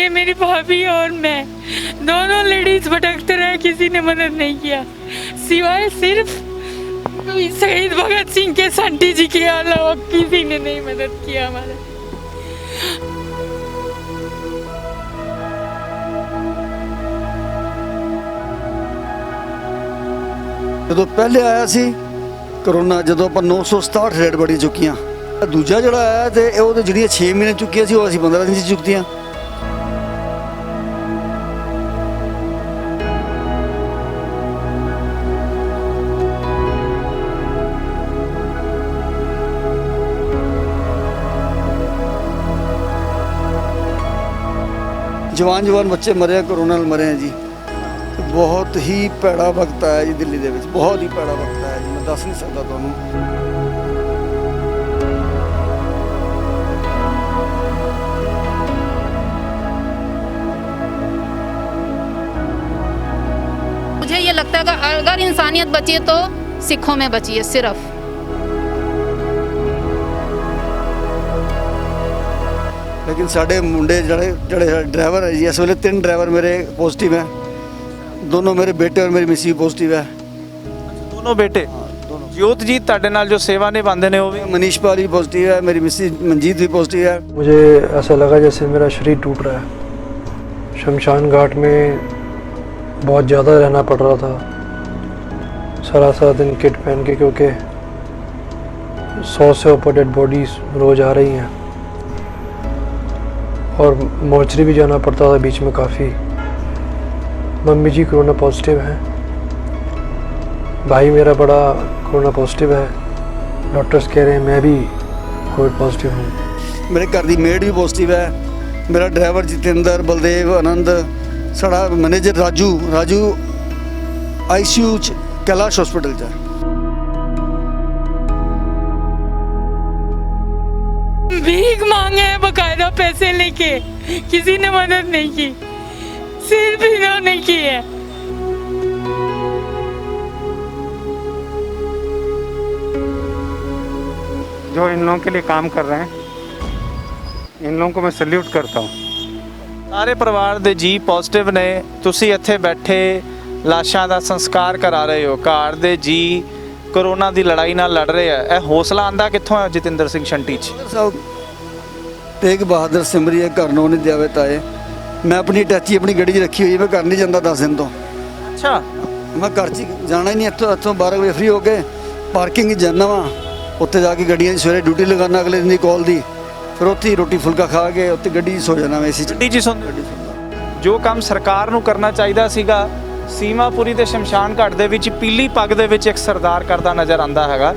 ये मेरी भाभी और मैं दोनों लेडीज भटकते रहे, किसी ने मदद नहीं किया सिवाय सिर्फ शहीद भगत सिंह के संटी जी के अलावा किसी ने नहीं मदद किया हमारा। ਜਦੋਂ ਪਹਿਲੇ ਆਇਆ ਸੀ ਕਰੋਨਾ, ਜਦੋਂ ਆਪਾਂ 967 ਰੇਡ ਬੜੀ ਚੁੱਕੀਆਂ, ਦੂਜਾ ਜਿਹੜਾ ਆਇਆ ਤੇ ਉਹਦੇ ਜਿਹੜੀਆਂ 6 ਮਹੀਨੇ ਚੁੱਕੀਆਂ ਸੀ ਉਹ ਅਸੀਂ 15 ਦਿਨ 'ਚ ਚੁੱਕਤੀਆਂ। ਜਵਾਨ ਬੱਚੇ ਮਰੇ, ਕਰੋਨਾ ਨਾਲ ਮਰੇ ਆ ਜੀ। ਬਹੁਤ ਹੀ ਭੈੜਾ ਵਕਤ ਆਇਆ ਜੀ ਦਿੱਲੀ ਦੇ ਵਿੱਚ, ਬਹੁਤ ਹੀ ਭੈੜਾ ਵਕਤ ਆਇਆ ਜੀ, ਮੈਂ ਦੱਸ ਨਹੀਂ ਸਕਦਾ ਤੁਹਾਨੂੰ। मुझे ये लगता है कि अगर इंसानियत बची है तो सिखों में बची है सिर्फ। लेकिन साढ़े मुंडे जड़े ड्राइवर है जी, इस वे 3 ड्राइवर मेरे पॉजिटिव हैं, दोनों मेरे बेटे और मेरी मिसी पॉजिटिव है। दोनों बेटे दोनों। ਜੋਤ ਜੀ ਤੁਹਾਡੇ ਨਾਲ ਜੋ ਸੇਵਾ ਨਿਭਾਉਂਦੇ ਨੇ ਉਹ ਵੀ मनीष पाल भी पॉजिटिव है, मेरी मिसी मंजीत भी पॉजिटिव है। मुझे ऐसा लगा जैसे मेरा शरीर टूट रहा है। शमशान घाट में बहुत ज़्यादा रहना पड़ रहा था, सारा दिन किट पहन के, क्योंकि 100 से ऊपर डेड बॉडीज रोज़ आ रही हैं और मोर्चरी भी जाना पड़ता था बीच में काफ़ी। मम्मी जी कोरोना पॉजिटिव हैं, भाई मेरा बड़ा कोरोना पॉजिटिव है, डॉक्टर्स कह रहे हैं मैं भी कोविड पॉजिटिव हूँ। मेरे घर की मेड भी पॉजिटिव है, मेरा ड्राइवर जितेंद्र, बलदेव, आनंद, साड़ा manager Raju ICU Kailash hospital च है। भीख मांगे हैं बकायदा पैसे लेके, किसी ने मदद नहीं की, सिर्फ इन्होंने की है। जो इन लोगों के लिए काम कर रहे हैं, इन लोगों को मैं सल्यूट करता हूँ। ਸਾਰੇ ਪਰਿਵਾਰ ਦੇ ਜੀ ਪੋਜ਼ਿਟਿਵ ਨੇ, ਤੁਸੀਂ ਇੱਥੇ ਬੈਠੇ ਲਾਸ਼ਾਂ ਦਾ ਸੰਸਕਾਰ ਕਰਾ ਰਹੇ ਹੋ, ਘਰ ਦੇ ਜੀ ਕਰੋਨਾ ਦੀ ਲੜਾਈ ਨਾਲ ਲੜ ਰਹੇ ਆ, ਇਹ ਹੌਸਲਾ ਆਂਦਾ ਕਿੱਥੋਂ ਹੈ ਜਤਿੰਦਰ ਸਿੰਘ ਸ਼ੰਟੀ 'ਚ? साहब तेग बहादुर सिमरिए घर नो नहीं दिया ताए, मैं अपनी टैची अपनी गड्डी 'ਚ रखी हुई है, मैं घर नहीं जाता 10 दिन तो। ਅੱਛਾ, मैं घर 'ਚ जाना ही नहीं, इतों 12 बजे फ्री हो के पार्किंग जाना वा, उत्थे जाके गड्डियां दी सवेरे ड्यूटी लगाना अगले दिन की कॉल दी, फिर उत्थे ही रोटी फुलका खा के उत्थे गड्डी 'ਚ सो जाना। मैं इसी ਗੱਡੀ 'ਚ ਸੁਣਦੇ ਜੋ ਕੰਮ ਸਰਕਾਰ ਨੂੰ ਕਰਨਾ ਚਾਹੀਦਾ ਸੀਗਾ, ਸੀਮਾਪੁਰੀ ਦੇ ਸ਼ਮਸ਼ਾਨ ਘਾਟ ਦੇ ਵਿੱਚ ਪੀਲੀ ਪੱਗ ਦੇ ਵਿੱਚ ਇੱਕ ਸਰਦਾਰ ਕਰਦਾ ਨਜ਼ਰ ਆਂਦਾ ਹੈਗਾ।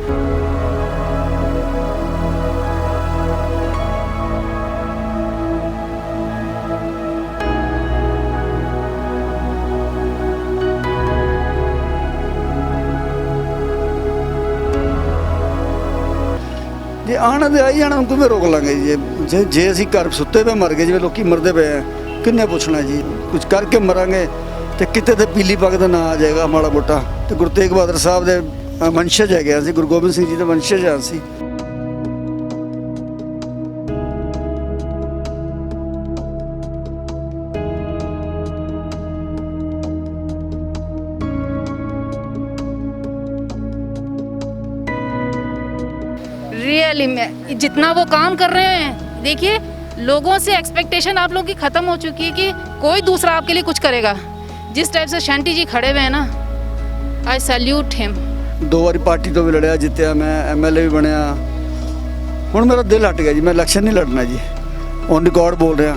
ਜੇ ਆਣ ਦੇ ਆਈ ਜਾਣਾ ਉਹਨੂੰ ਕਿਵੇਂ ਰੋਕ ਲਾਂਗੇ ਜੀ? ਜੇ ਅਸੀਂ ਘਰ ਸੁੱਤੇ ਪਏ ਮਰ ਗਏ, ਜਿਵੇਂ ਲੋਕੀ ਮਰਦੇ ਪਏ ਆ, ਕਿੰਨੇ ਪੁੱਛਣਾ ਜੀ? ਕੁਝ ਕਰਕੇ ਮਰਾਂਗੇ ਤੇ ਕਿਤੇ ਤੇ ਪੀਲੀ ਪੱਗ ਦਾ ਨਾਂ ਆ ਜਾਏਗਾ ਮਾੜਾ ਮੋਟਾ। ਤੇ ਗੁਰੂ ਤੇਗ ਬਹਾਦਰ ਸਾਹਿਬ ਦੇ ਵੰਸ਼ਜ ਹੈਗੇ ਅਸੀਂ, ਗੁਰੂ ਗੋਬਿੰਦ ਸਿੰਘ ਜੀ ਦੇ ਵੰਸ਼ਜ ਹਾਂ ਅਸੀਂ। रियली में जितना वो काम कर रहे हैं, देखिए लोगों से एक्सपेक्टेशन आप लोगों की ख़त्म हो चुकी है कि कोई दूसरा आपके लिए कुछ करेगा। जिस टाइप से शंटी जी खड़े हुए हैं ना, आई सैल्यूट हिम। 2 ਵਾਰੀ ਪਾਰਟੀ ਤੋਂ ਵੀ ਲੜਿਆ, ਜਿੱਤਿਆ, मैं MLA ਵੀ ਬਣਿਆ। ਹੁਣ ਮੇਰਾ ਦਿਲ ਹਟ ਗਿਆ ਜੀ, ਮੈਂ ਇਲੈਕਸ਼ਨ ਨਹੀਂ ਲੜਨਾ ਜੀ, ਔਨ ਰਿਕਾਰਡ ਬੋਲ ਰਿਹਾ।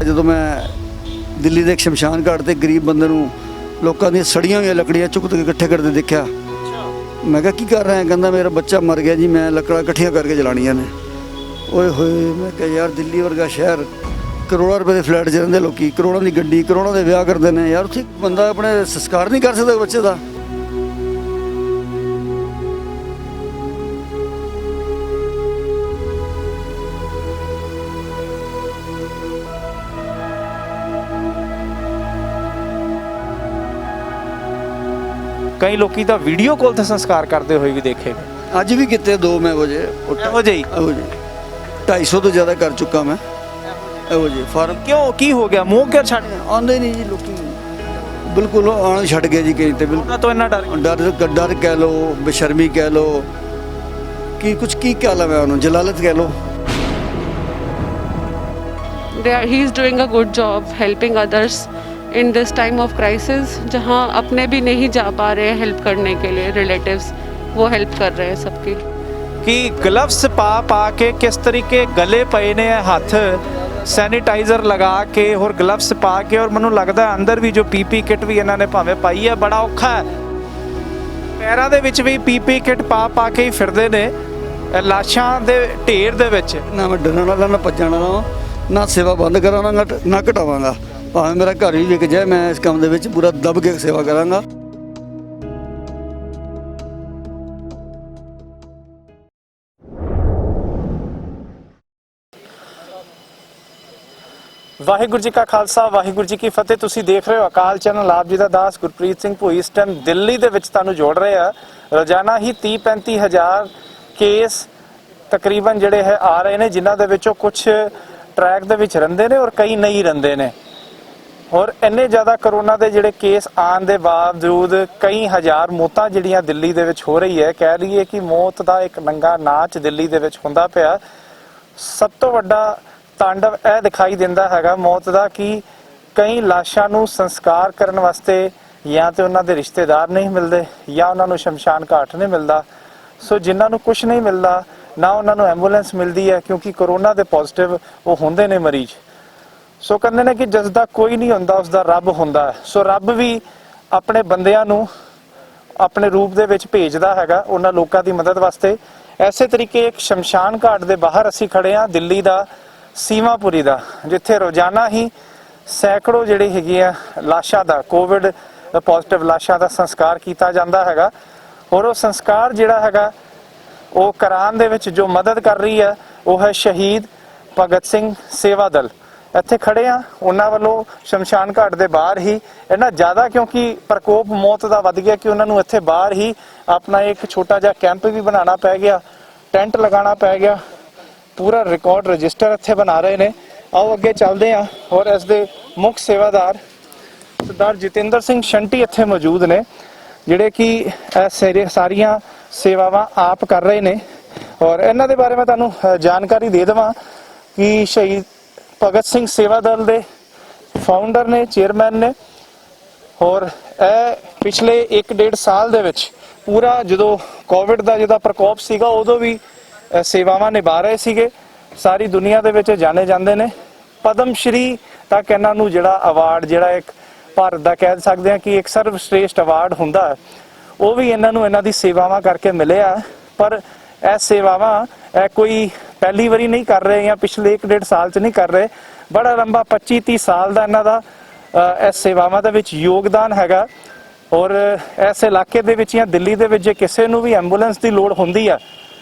ਜਦੋਂ ਮੈਂ ਦਿੱਲੀ ਦੇ ਇੱਕ ਸ਼ਮਸ਼ਾਨ ਘਾਟ ਤੇ ਗਰੀਬ ਬੰਦੇ ਨੂੰ ਲੋਕਾਂ ਦੀਆਂ ਸੜੀਆਂ ਹੋਈਆਂ ਲੱਕੜੀਆਂ ਚੁੱਕ ਕੇ ਇਕੱਠੇ ਕਰਦੇ ਦੇਖਿਆ, ਮੈਂ ਕਿਹਾ ਕੀ ਕਰ ਰਹੇ? ਕਹਿੰਦਾ ਮੇਰਾ ਬੱਚਾ ਮਰ ਗਿਆ ਜੀ, ਮੈਂ ਲੱਕੜਾਂ ਇਕੱਠੀਆਂ ਕਰਕੇ ਜਲਾਣੀਆਂ ਨੇ। ਓਏ ਹੋਏ, ਮੈਂ ਕਿਹਾ ਯਾਰ ਦਿੱਲੀ ਵਰਗਾ ਸ਼ਹਿਰ, ਕਰੋੜਾਂ ਰੁਪਏ ਦੇ ਫਲੈਟ 'ਚ ਰਹਿੰਦੇ ਲੋਕੀ, ਕਰੋੜਾਂ ਦੀ ਗੱਡੀ, ਕਰੋੜਾਂ ਦੇ ਵਿਆਹ ਕਰਦੇ ਨੇ ਯਾਰ, ਉੱਥੇ ਬੰਦਾ ਆਪਣੇ ਸੰਸਕਾਰ ਨਹੀਂ ਕਰ ਸਕਦਾ ਬੱਚੇ ਦਾ। ਕਈ ਲੋਕੀ ਤਾਂ ਵੀਡੀਓ ਕਾਲ ਤੇ ਸੰਸਕਾਰ ਕਰਦੇ ਹੋਏ ਵੀ ਦੇਖੇ ਗਏ। ਅੱਜ ਵੀ ਕਿਤੇ 2 ਮੈਂ ਵਜੇ ਇਹੋ ਜਿਹੀ ਇਹੋ ਜੀ 250 ਤੋਂ ਜ਼ਿਆਦਾ ਕਰ ਚੁੱਕਾ ਮੈਂ ਇਹੋ ਜੀ ਫਾਰਮ ਕਿਉਂ ਕੀ ਹੋ ਗਿਆ ਮੂੰਹ ਕਿਉਂ ਛੱਡ ਆਉਂਦੇ ਨਹੀਂ ਜੀ ਲੋਕੀ ਬਿਲਕੁਲ ਆਉਣਾ ਛੱਡ ਗਏ ਜੀ ਕਈ ਤੇ ਬਿਲਕੁਲ ਉਹਨਾਂ ਤੋਂ ਇੰਨਾ ਡਰ ਡਰ ਕਹਿ ਲੋ ਬੇਸ਼ਰਮੀ ਕਹਿ ਲੋ ਕੀ ਕੁਝ ਕੀ ਕਹਿ ਲਵਾਂ ਉਹਨੂੰ ਜਲਾਲਤ ਕਹਿ ਲੋ he is doing a good job helping others in this time of crisis जहाँ अपने भी नहीं जा पा रहे हैं हेल्प करने के लिए रिलेटिव्स वो हेल्प कर रहे हैं सबकी कि ग्लव्स पा के किस तरीके गले पए ने हथ सैनिटाइजर लगा के और ग्लव्स पा के और मैनूं लगदा अंदर भी जो पीपी किट भी इन्होंने भावें पाई है बड़ा औखा है पैरां दे विच भी पीपी किट पा के ही फिरदे ने लाशां दे ढेर दे विच ਨਾ ਮੈਂ ਡਰਨ ਵਾਲਾ ਨਾ ਭੱਜਣ ਵਾਲਾ ਨਾ ਸੇਵਾ ਬੰਦ ਕਰਾਂਗਾ ਨਾ ਘਟਾਵਾਂਗਾ ਭਾਵੇਂ ਮੇਰਾ ਘਰ ਵੀ ਵਿਕ ਜਾਏ ਮੈਂ ਇਸ ਕੰਮ ਦੇ ਵਿੱਚ ਪੂਰਾ ਦਬ ਕੇ ਸੇਵਾ ਕਰਾਂਗਾ। ਵਾਹਿਗੁਰੂ ਜੀ ਕਾ ਖਾਲਸਾ ਵਾਹਿਗੁਰੂ ਜੀ ਕੀ ਫਤਿਹ। ਤੁਸੀਂ ਦੇਖ ਰਹੇ ਹੋ ਅਕਾਲ ਚੈਨਲ, ਆਪ ਜੀ ਦਾ ਦਾਸ ਗੁਰਪ੍ਰੀਤ ਸਿੰਘ ਭੋਈ ਇਸ ਟਾਈਮ ਦਿੱਲੀ ਦੇ ਵਿੱਚ ਤੁਹਾਨੂੰ ਜੋੜ ਰਹੇ ਆ। ਰੋਜ਼ਾਨਾ ਹੀ 30-35 ਹਜ਼ਾਰ ਕੇਸ ਤਕਰੀਬਨ ਜਿਹੜੇ ਹੈ ਆ ਰਹੇ ਨੇ, ਜਿਨ੍ਹਾਂ ਦੇ ਵਿੱਚੋਂ ਕੁਝ ਟਰੈਕ ਦੇ ਵਿੱਚ ਰਹਿੰਦੇ ਨੇ ਔਰ ਕਈ ਨਹੀਂ ਰਹਿੰਦੇ ਨੇ। ਔਰ ਇੰਨੇ ਜ਼ਿਆਦਾ ਕਰੋਨਾ ਦੇ ਜਿਹੜੇ ਕੇਸ ਆਉਣ ਦੇ ਬਾਵਜੂਦ ਕਈ ਹਜ਼ਾਰ ਮੌਤਾਂ ਜਿਹੜੀਆਂ ਦਿੱਲੀ ਦੇ ਵਿੱਚ ਹੋ ਰਹੀ ਹੈ। ਕਹਿ ਲਈਏ ਕਿ ਮੌਤ ਦਾ ਇੱਕ ਨੰਗਾ ਨਾਚ ਦਿੱਲੀ ਦੇ ਵਿੱਚ ਹੁੰਦਾ ਪਿਆ। ਸਭ ਤੋਂ ਵੱਡਾ ਤਾਂਡਵ ਇਹ ਦਿਖਾਈ ਦਿੰਦਾ ਹੈਗਾ ਮੌਤ ਦਾ ਕਿ ਕਈ ਲਾਸ਼ਾਂ ਨੂੰ ਸੰਸਕਾਰ ਕਰਨ ਵਾਸਤੇ ਜਾਂ ਤੇ ਉਹਨਾਂ ਦੇ ਰਿਸ਼ਤੇਦਾਰ ਨਹੀਂ ਮਿਲਦੇ ਜਾਂ ਉਹਨਾਂ ਨੂੰ ਸ਼ਮਸ਼ਾਨ ਘਾਟ ਨਹੀਂ ਮਿਲਦਾ। ਸੋ ਜਿਨ੍ਹਾਂ ਨੂੰ ਕੁਝ ਨਹੀਂ ਮਿਲਦਾ ਨਾ ਉਹਨਾਂ ਨੂੰ ਐਂਬੂਲੈਂਸ ਮਿਲਦੀ ਹੈ ਕਿਉਂਕਿ ਕਰੋਨਾ ਦੇ ਪੋਜ਼ਿਟਿਵ ਉਹ ਹੁੰਦੇ ਨੇ ਮਰੀਜ਼। ਸੋ ਕਹਿੰਦੇ ਨੇ ਕਿ ਜਿਸ ਦਾ ਕੋਈ ਨਹੀਂ ਹੁੰਦਾ ਉਸ ਦਾ ਰੱਬ ਹੁੰਦਾ ਹੈ। ਸੋ ਰੱਬ ਵੀ ਆਪਣੇ ਬੰਦਿਆਂ ਨੂੰ ਆਪਣੇ ਰੂਪ ਦੇ ਵਿੱਚ ਭੇਜਦਾ ਹੈਗਾ ਉਹਨਾਂ ਲੋਕਾਂ ਦੀ ਮਦਦ ਵਾਸਤੇ। ਐਸੇ ਤਰੀਕੇ ਇੱਕ ਸ਼ਮਸ਼ਾਨ ਘਾਟ ਦੇ ਬਾਹਰ ਅਸੀਂ ਖੜੇ ਹਾਂ, ਦਿੱਲੀ ਦਾ ਸੀਮਾਪੁਰੀ ਦਾ, ਜਿੱਥੇ ਰੋਜ਼ਾਨਾ ਹੀ ਸੈਂਕੜੋ ਜਿਹੜੇ ਹੈਗੇ ਆ ਲਾਸ਼ਾਂ ਦਾ ਕੋਵਿਡ ਪੋਜ਼ਿਟਿਵ ਲਾਸ਼ਾਂ ਦਾ ਸੰਸਕਾਰ ਕੀਤਾ ਜਾਂਦਾ ਹੈਗਾ। ਔਰ ਉਹ ਸੰਸਕਾਰ ਜਿਹੜਾ ਹੈਗਾ ਉਹ ਕਰਾਉਣ ਦੇ ਵਿੱਚ ਜੋ ਮਦਦ ਕਰ ਰਹੀ ਹੈ ਉਹ ਹੈ ਸ਼ਹੀਦ ਭਗਤ ਸਿੰਘ ਸੇਵਾ ਦਲ। ਇੱਥੇ ਖੜੇ ਆ ਉਹਨਾਂ ਵੱਲੋਂ ਸ਼ਮਸ਼ਾਨ ਘਾਟ ਦੇ ਬਾਹਰ ਹੀ ਇੰਨਾ ਜ਼ਿਆਦਾ ਕਿਉਂਕਿ ਪ੍ਰਕੋਪ ਮੌਤ ਦਾ ਵੱਧ ਗਿਆ ਕਿ ਉਹਨਾਂ ਨੂੰ ਇੱਥੇ ਬਾਹਰ ਹੀ ਆਪਣਾ ਇੱਕ ਛੋਟਾ ਜਿਹਾ ਕੈਂਪ ਵੀ ਬਣਾਉਣਾ ਪੈ ਗਿਆ, ਟੈਂਟ ਲਗਾਉਣਾ ਪੈ ਗਿਆ, ਪੂਰਾ ਰਿਕਾਰਡ ਰਜਿਸਟਰ ਇੱਥੇ ਬਣਾ ਰਹੇ ਨੇ। ਆਓ ਅੱਗੇ ਚੱਲਦੇ ਆ। ਔਰ ਇਸ ਦੇ ਮੁੱਖ ਸੇਵਾਦਾਰ ਸਰਦਾਰ ਜਤਿੰਦਰ ਸਿੰਘ ਸ਼ੰਟੀ ਇੱਥੇ ਮੌਜੂਦ ਨੇ, ਜਿਹੜੇ ਕਿ ਇਹ ਸਾਰੀਆਂ ਸੇਵਾਵਾਂ ਆਪ ਕਰ ਰਹੇ ਨੇ। ਔਰ ਇਹਨਾਂ ਦੇ ਬਾਰੇ ਮੈਂ ਤੁਹਾਨੂੰ ਜਾਣਕਾਰੀ ਦੇ ਦੇਵਾਂ ਕਿ ਸ਼ਹੀਦ ਭਗਤ ਸਿੰਘ ਸੇਵਾ ਦਲ ਦੇ ਫਾਊਂਡਰ ਨੇ, ਚੇਅਰਮੈਨ ਨੇ। ਔਰ ਇਹ ਪਿਛਲੇ 1.5 ਸਾਲ ਦੇ ਵਿੱਚ ਪੂਰਾ ਜਦੋਂ ਕੋਵਿਡ ਦਾ ਜਿਹਦਾ ਪ੍ਰਕੋਪ ਸੀਗਾ ਉਦੋਂ ਵੀ ਸੇਵਾਵਾਂ ਨਿਭਾ ਰਹੇ ਸੀਗੇ। ਸਾਰੀ ਦੁਨੀਆ ਦੇ ਵਿੱਚ ਜਾਣੇ ਜਾਂਦੇ ਨੇ। ਪਦਮ ਸ਼੍ਰੀ ਤੱਕ ਇਹਨਾਂ ਨੂੰ ਜਿਹੜਾ ਅਵਾਰਡ ਜਿਹੜਾ ਇੱਕ ਭਾਰਤ ਦਾ ਕਹਿ ਸਕਦੇ ਹਾਂ ਕਿ ਇੱਕ ਸਰਵ ਸ਼੍ਰੇਸ਼ਠ ਅਵਾਰਡ ਹੁੰਦਾ ਉਹ ਵੀ ਇਹਨਾਂ ਨੂੰ ਇਹਨਾਂ ਦੀ ਸੇਵਾਵਾਂ ਕਰਕੇ ਮਿਲਿਆ। ਪਰ ਇਹ ਸੇਵਾਵਾਂ ਇਹ ਕੋਈ ਪਹਿਲੀ ਵਾਰੀ ਨਹੀਂ ਕਰ ਰਹੇ ਜਾਂ ਪਿਛਲੇ 1.5 ਸਾਲ 'ਚ ਨਹੀਂ ਕਰ ਰਹੇ। ਬੜਾ ਲੰਬਾ 25-30 ਸਾਲ ਦਾ ਇਹਨਾਂ ਦਾ ਇਸ ਸੇਵਾਵਾਂ ਦੇ ਵਿੱਚ ਯੋਗਦਾਨ ਹੈਗਾ। ਔਰ ਇਸ ਇਲਾਕੇ ਦੇ ਵਿੱਚ ਜਾਂ ਦਿੱਲੀ ਦੇ ਵਿੱਚ ਜੇ ਕਿਸੇ ਨੂੰ ਵੀ ਐਂਬੂਲੈਂਸ ਦੀ ਲੋੜ ਹੁੰਦੀ ਆ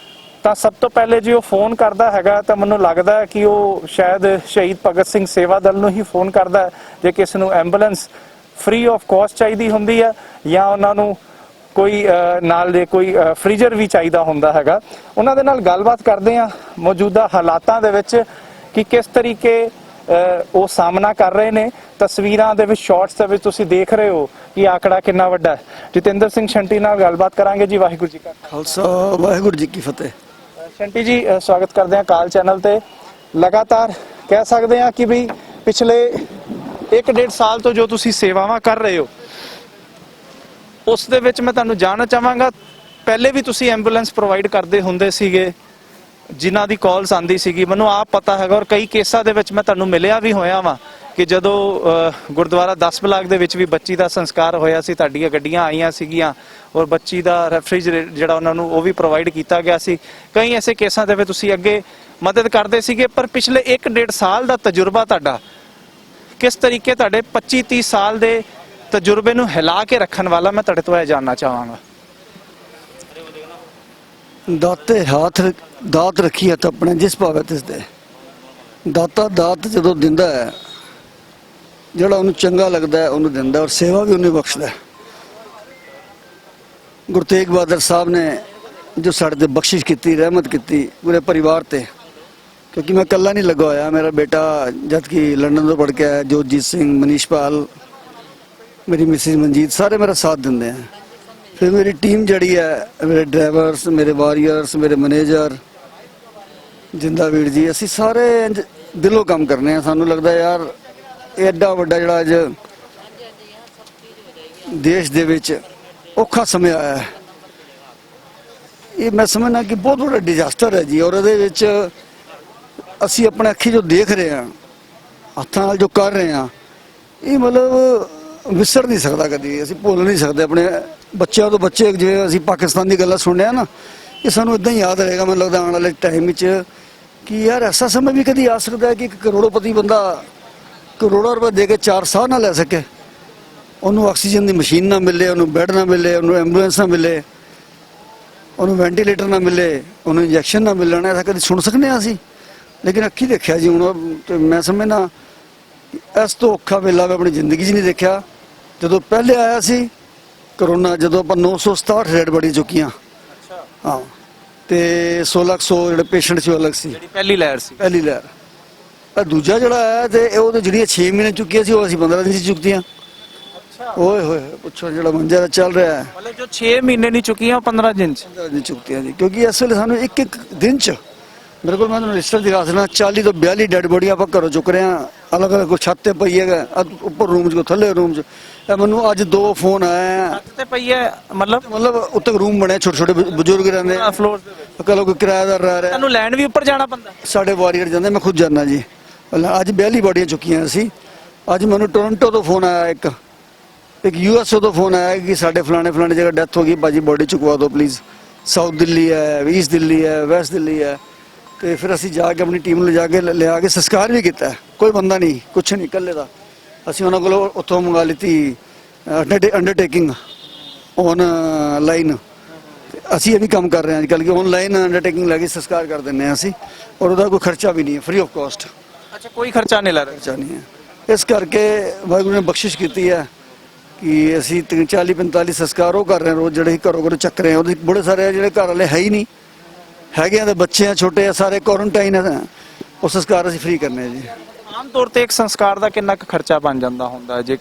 ਤਾਂ ਸਭ ਤੋਂ ਪਹਿਲੇ ਜੇ ਉਹ ਫੋਨ ਕਰਦਾ ਹੈਗਾ ਤਾਂ ਮੈਨੂੰ ਲੱਗਦਾ ਕਿ ਉਹ ਸ਼ਾਇਦ ਸ਼ਹੀਦ ਭਗਤ ਸਿੰਘ ਸੇਵਾ ਦਲ ਨੂੰ ਹੀ ਫੋਨ ਕਰਦਾ ਜੇ ਕਿਸੇ ਨੂੰ ਐਂਬੂਲੈਂਸ ਫ੍ਰੀ ਆਫ ਕਾਸਟ ਚਾਹੀਦੀ ਹੁੰਦੀ ਆ ਜਾਂ ਉਹਨਾਂ ਨੂੰ ਕੋਈ ਨਾਲ ਦੇ ਕੋਈ ਫ੍ਰੀਜ਼ਰ ਵੀ ਚਾਹੀਦਾ ਹੁੰਦਾ ਹੈਗਾ। ਉਹਨਾਂ ਦੇ ਨਾਲ ਗੱਲਬਾਤ ਕਰਦੇ ਆ ਮੌਜੂਦਾ ਹਾਲਾਤਾਂ ਦੇ ਵਿੱਚ ਕਿ ਕਿਸ ਤਰੀਕੇ ਉਹ ਸਾਹਮਣਾ ਕਰ ਰਹੇ ਨੇ। ਤਸਵੀਰਾਂ ਦੇ ਵਿੱਚ ਸ਼ਾਰਟਸ ਦੇ ਵਿੱਚ ਤੁਸੀਂ ਦੇਖ ਰਹੇ ਹੋ ਕਿ ਆંકੜਾ ਕਿੰਨਾ ਵੱਡਾ ਹੈ। ਜਤਿੰਦਰ ਸਿੰਘ ਸ਼ੰਟੀ ਨਾਲ ਗੱਲਬਾਤ ਕਰਾਂਗੇ ਜੀ। ਵਾਹਿਗੁਰੂ ਜੀ ਕਾ ਖਾਲਸਾ ਵਾਹਿਗੁਰੂ ਜੀ ਕੀ ਫਤਿਹ। ਸ਼ੰਟੀ ਜੀ ਸਵਾਗਤ ਕਰਦੇ ਹਾਂ ਕਾਲ ਚੈਨਲ ਤੇ। ਲਗਾਤਾਰ ਕਹਿ ਸਕਦੇ ਹਾਂ ਕਿ ਵੀ ਪਿਛਲੇ 1.5 ਸਾਲ ਤੋਂ ਜੋ ਤੁਸੀਂ ਸੇਵਾਵਾਂ ਕਰ ਰਹੇ ਹੋ ਉਸ ਦੇ ਵਿੱਚ ਮੈਂ ਤੁਹਾਨੂੰ ਜਾਣਨਾ ਚਾਹਾਂਗਾ, ਪਹਿਲੇ ਵੀ ਤੁਸੀਂ ਐਂਬੂਲੈਂਸ ਪ੍ਰੋਵਾਈਡ ਕਰਦੇ ਹੁੰਦੇ ਸੀਗੇ ਜਿਨ੍ਹਾਂ ਦੀ ਕਾਲਸ ਆਂਦੀ ਸੀਗੀ, ਮੈਨੂੰ ਆਪ ਪਤਾ ਹੈਗਾ। ਔਰ ਕਈ ਕੇਸਾਂ ਦੇ ਵਿੱਚ ਮੈਂ ਤੁਹਾਨੂੰ ਮਿਲਿਆ ਵੀ ਹੋਇਆ ਵਾਂ ਕਿ ਜਦੋਂ ਗੁਰਦੁਆਰਾ 10 ਬਲਾਕ ਦੇ ਵਿੱਚ ਵੀ ਬੱਚੀ ਦਾ ਸੰਸਕਾਰ ਹੋਇਆ ਸੀ, ਤੁਹਾਡੀਆਂ ਗੱਡੀਆਂ ਆਈਆਂ ਸੀਗੀਆਂ ਔਰ ਬੱਚੀ ਦਾ ਰੈਫਰੀਜਰੇਟਰ ਜਿਹੜਾ ਉਹਨਾਂ ਨੂੰ ਉਹ ਵੀ ਪ੍ਰੋਵਾਈਡ ਕੀਤਾ ਗਿਆ ਸੀ। ਕਈ ਐਸੇ ਕੇਸਾਂ ਦੇ ਵਿੱਚ ਤੁਸੀਂ ਅੱਗੇ ਮਦਦ ਕਰਦੇ ਸੀਗੇ। ਪਰ ਪਿਛਲੇ 1.5 ਸਾਲ ਦਾ ਤਜਰਬਾ ਤੁਹਾਡਾ ਕਿਸ ਤਰੀਕੇ ਤੁਹਾਡੇ 25-30 ਸਾਲ ਦੇ ਤਜਰਬੇ ਨੂੰ ਹਿਲਾ ਕੇ ਰੱਖਣ ਵਾਲਾ ਮੈਂ ਤੁਹਾਡੇ ਤੋਂ ਇਹ ਜਾਣਨਾ ਚਾਹਾਂਗਾ। ਦਾਤੇ ਹੱਥ ਦਾਤ ਰੱਖੀ ਹੱਥ ਆਪਣੇ ਜਿਸ ਭਾਵੇਂ ਤਿਸ ਦੇ। ਦਾਤਾ ਦਾਤ ਜਦੋਂ ਦਿੰਦਾ ਹੈ ਜਿਹੜਾ ਉਹਨੂੰ ਚੰਗਾ ਲੱਗਦਾ ਹੈ ਉਹਨੂੰ ਦਿੰਦਾ ਔਰ ਸੇਵਾ ਵੀ ਉਹਨੂੰ ਬਖਸ਼ਦਾ। ਗੁਰੂ ਤੇਗ ਬਹਾਦਰ ਸਾਹਿਬ ਨੇ ਜੋ ਸਾਡੇ ਤੇ ਬਖਸ਼ਿਸ਼ ਕੀਤੀ, ਰਹਿਮਤ ਕੀਤੀ ਪੂਰੇ ਪਰਿਵਾਰ ਤੇ, ਕਿਉਂਕਿ ਮੈਂ ਇਕੱਲਾ ਨਹੀਂ ਲੱਗਾ ਹੋਇਆ। ਮੇਰਾ ਬੇਟਾ ਜਦ ਕਿ ਲੰਡਨ ਤੋਂ ਪੜ੍ਹ ਕੇ ਆਇਆ, ਜੋਤਜੀਤ ਸਿੰਘ, ਮਨੀਸ਼ ਪਾਲ, ਮੇਰੀ ਮਿਸਿਸ ਮਨਜੀਤ, ਸਾਰੇ ਮੇਰਾ ਸਾਥ ਦਿੰਦੇ ਆ। ਫਿਰ ਮੇਰੀ ਟੀਮ ਜਿਹੜੀ ਹੈ, ਮੇਰੇ ਡਰਾਈਵਰਸ, ਮੇਰੇ ਵਾਰੀਅਰਸ, ਮੇਰੇ ਮੈਨੇਜਰ ਜਿੰਦਾ ਵੀਰ ਜੀ, ਅਸੀਂ ਸਾਰੇ ਇੰਝ ਦਿਲੋਂ ਕੰਮ ਕਰਨੇ ਆ। ਸਾਨੂੰ ਲੱਗਦਾ ਯਾਰ ਇਹ ਐਡਾ ਵੱਡਾ ਜਿਹੜਾ ਅੱਜ ਦੇਸ਼ ਦੇ ਵਿੱਚ ਔਖਾ ਸਮੇਂ ਆਇਆ ਹੈ, ਇਹ ਮੈਂ ਸਮਝਣਾ ਕਿ ਬਹੁਤ ਵੱਡਾ ਡਿਜ਼ਾਸਟਰ ਹੈ ਜੀ। ਔਰ ਇਹਦੇ ਵਿੱਚ ਅਸੀਂ ਆਪਣੇ ਅੱਖੀ ਜੋ ਦੇਖ ਰਹੇ ਹਾਂ, ਹੱਥਾਂ ਨਾਲ ਜੋ ਕਰ ਰਹੇ ਹਾਂ, ਇਹ ਮਤਲਬ ਵਿਸਰ ਨਹੀਂ ਸਕਦਾ ਕਦੀ, ਅਸੀਂ ਭੁੱਲ ਨਹੀਂ ਸਕਦੇ ਆਪਣੇ ਬੱਚਿਆਂ ਤੋਂ ਬੱਚੇ। ਜਿਵੇਂ ਅਸੀਂ ਪਾਕਿਸਤਾਨ ਦੀ ਗੱਲਾਂ ਸੁਣਿਆ ਨਾ, ਇਹ ਸਾਨੂੰ ਇਦਾਂ ਹੀ ਯਾਦ ਰਹੇਗਾ ਮੈਨੂੰ ਲੱਗਦਾ ਆਉਣ ਵਾਲੇ ਟਾਈਮ ਵਿੱਚ, ਕਿ ਯਾਰ ਐਸਾ ਸਮਾਂ ਵੀ ਕਦੀ ਆ ਸਕਦਾ ਹੈ ਕਿ ਇੱਕ ਕਰੋੜਪਤੀ ਬੰਦਾ ਕਰੋੜਾਂ ਰੁਪਏ ਦੇ ਕੇ 4 ਸਾਹ ਨਾ ਲੈ ਸਕੇ, ਉਹਨੂੰ ਆਕਸੀਜਨ ਦੀ ਮਸ਼ੀਨ ਨਾ ਮਿਲੇ, ਉਹਨੂੰ ਬੈੱਡ ਨਾ ਮਿਲੇ, ਉਹਨੂੰ ਐਂਬੂਲੈਂਸ ਨਾ ਮਿਲੇ, ਉਹਨੂੰ ਵੈਂਟੀਲੇਟਰ ਨਾ ਮਿਲੇ, ਉਹਨੂੰ ਇੰਜੈਕਸ਼ਨ ਨਾ ਮਿਲਣ। ਐਸਾ ਕਦੀ ਸੁਣ ਸਕਦੇ ਹਾਂ ਅਸੀਂ? ਲੇਕਿਨ ਅੱਖੀ ਦੇਖਿਆ ਜੀ ਹੁਣ। ਤੇ ਮੈਂ ਸਮਝਣਾ ਇਸ ਤੋਂ ਔਖਾ ਵੇਲਾ ਮੈਂ ਆਪਣੀ ਜ਼ਿੰਦਗੀ 'ਚ ਨਹੀਂ ਦੇਖਿਆ। ਜਦੋਂ ਪਹਿਲੇ ਆਇਆ ਸੀ ਕਰੋਨਾ, ਜਦੋਂ ਆਪਾਂ 967 ਰੇਡ ਬੜੀ ਚੁੱਕੀਆਂ, ਹਾਂ, ਤੇ 1600 ਜਿਹੜੇ ਪੇਸ਼ੈਂਟ ਸੀ ਉਹ ਅਲੱਗ ਸੀ, ਜਿਹੜੀ ਪਹਿਲੀ ਲਹਿਰ ਸੀ। ਪਹਿਲੀ ਲਹਿਰ। ਇਹ ਦੂਜਾ ਜਿਹੜਾ ਆਇਆ ਤੇ ਉਹ ਤੇ ਜਿਹੜੀਆਂ 6 ਮਹੀਨੇ ਚੁੱਕੀਆਂ ਸੀ, ਉਹ ਅਸੀਂ 15 ਦਿਨ 'ਚ ਚੁੱਕੀਆਂ। ਓਏ ਹੋਏ ਪੁੱਛੋ, ਜਿਹੜਾ ਮੰਜਾ ਦਾ ਚੱਲ ਰਿਹਾ ਹੈ, ਮਤਲਬ ਜੋ 6 ਮਹੀਨੇ ਨਹੀਂ ਚੁੱਕੀਆਂ 15 ਦਿਨ ਚ 15 ਦਿਨ ਚੁੱਕੀਆਂ ਜੀ। ਕਿਉਂਕਿ ਇਸ ਵੇਲੇ ਸਾਨੂੰ ਇੱਕ ਦਿਨ 'ਚ, ਮੇਰੇ ਕੋਲ ਮੈਂ ਤੁਹਾਨੂੰ ਰਜਿਸਟਰ ਦਿਖਾ ਸਕਦਾ, 40 ਤੋਂ 42 ਡੈਡ ਬੋਡੀਆਂ ਆਪਾਂ ਘਰੋਂ ਚੁੱਕ ਰਹੇ ਹਾਂ। ਅਲੱਗ ਅਲੱਗ, ਕੋਈ ਛੱਤ ਤੇ ਪਈ ਹੈਗਾ, ਉੱਪਰ ਰੂਮ 'ਚ, ਕੋਈ ਥੱਲੇ ਰੂਮ 'ਚ। ਇਹ ਮੈਨੂੰ ਅੱਜ 2 ਫੋਨ ਆਏ, ਛੱਤ ਤੇ ਪਈ ਹੈ, ਮਤਲਬ ਉੱਤੇ ਰੂਮ ਬਣੇ, ਛੋਟੇ ਛੋਟੇ ਬਜ਼ੁਰਗ ਰਹਿੰਦੇ, ਫਲੋਰ ਦੇ ਵਿੱਚ ਕੱਲ ਕੋਈ ਕਿਰਾਏਦਾਰ ਰਹਿ ਰਿਹਾ। ਤੁਹਾਨੂੰ ਲੈਣ ਵੀ ਉੱਪਰ ਜਾਣਾ ਪੈਂਦਾ? ਸਾਡੇ ਵਾਰੀਅਰ ਜਾਂਦੇ, ਮੈਂ ਖੁਦ ਜਾਂਦਾ ਜੀ। ਅੱਜ 42 ਬੋਡੀਆਂ ਚੁੱਕੀਆਂ ਸੀ। ਅੱਜ ਮੈਨੂੰ ਟੋਰਾਂਟੋ ਤੋਂ ਫੋਨ ਆਇਆ, ਇੱਕ USA ਤੋਂ ਫੋਨ ਆਇਆ ਕਿ ਸਾਡੇ ਫਲਾਣੇ ਜਗ੍ਹਾ ਡੈਥ ਹੋ ਗਈ ਭਾਜੀ, ਬੋਡੀ ਚੁਕਵਾ ਦਿਓ ਪਲੀਜ਼। ਸਾਊਥ ਦਿੱਲੀ ਹੈ, ਈਸਟ ਦਿੱਲੀ ਹੈ, ਵੈਸਟ ਦਿੱਲੀ ਹੈ। ਤੇ ਫਿਰ ਅਸੀਂ ਜਾ ਕੇ ਆਪਣੀ ਟੀਮ ਨੂੰ ਲਿਆ ਕੇ ਸੰਸਕਾਰ ਵੀ ਕੀਤਾ। ਕੋਈ ਬੰਦਾ ਨਹੀਂ, ਕੁਛ ਨਹੀਂ, ਇਕੱਲੇ ਦਾ। ਅਸੀਂ ਉਹਨਾਂ ਕੋਲੋਂ ਉੱਥੋਂ ਮੰਗਾ ਲਿੱਤੀ ਅੰਡਰਟੇਕਿੰਗ ਔਨਲਾਈਨ। ਅਸੀਂ ਇਹ ਵੀ ਕੰਮ ਕਰ ਰਹੇ ਹਾਂ ਅੱਜ ਕੱਲ੍ਹ, ਕਿ ਔਨਲਾਈਨ ਅੰਡਰਟੇਕਿੰਗ ਲੈ ਕੇ ਸੰਸਕਾਰ ਕਰ ਦਿੰਦੇ ਹਾਂ ਅਸੀਂ, ਔਰ ਉਹਦਾ ਕੋਈ ਖਰਚਾ ਵੀ ਨਹੀਂ ਹੈ, ਫ੍ਰੀ ਆਫ ਕਾਸਟ। ਅੱਛਾ, ਕੋਈ ਖਰਚਾ ਨਹੀਂ ਲੈ ਰਹੇ? ਖਰਚਾ ਨਹੀਂ ਹੈ। ਇਸ ਕਰਕੇ ਵਾਹਿਗੁਰੂ ਨੇ ਬਖਸ਼ਿਸ਼ ਕੀਤੀ ਹੈ ਕਿ ਅਸੀਂ 40-45 ਸੰਸਕਾਰ ਉਹ ਕਰ ਰਹੇ ਹਾਂ ਰੋਜ਼, ਜਿਹੜੇ ਘਰੋਂ ਚੱਕ ਰਹੇ ਹਾਂ। ਉਹਦੇ ਬੜੇ ਸਾਰੇ ਜਿਹੜੇ ਘਰ ਵਾਲੇ ਹੈ ਹੀ ਨਹੀਂ ਹੈਗੇ ਆ, ਤੇ ਬੱਚੇ ਆ ਛੋਟੇ ਆ, ਸਾਰੇ ਕੁਆਰੰਟਾਈਨ ਆ, ਉਹ ਸੰਸਕਾਰ ਅਸੀਂ ਫ੍ਰੀ ਕਰਨੇ ਆ ਜੀ। ਆਮ ਤੌਰ ਤੇ ਇੱਕ ਸੰਸਕਾਰ ਦਾ ਕਿੰਨਾ ਕੁ ਖਰਚਾ ਬਣ ਜਾਂਦਾ ਹੁੰਦਾ ਜੇ?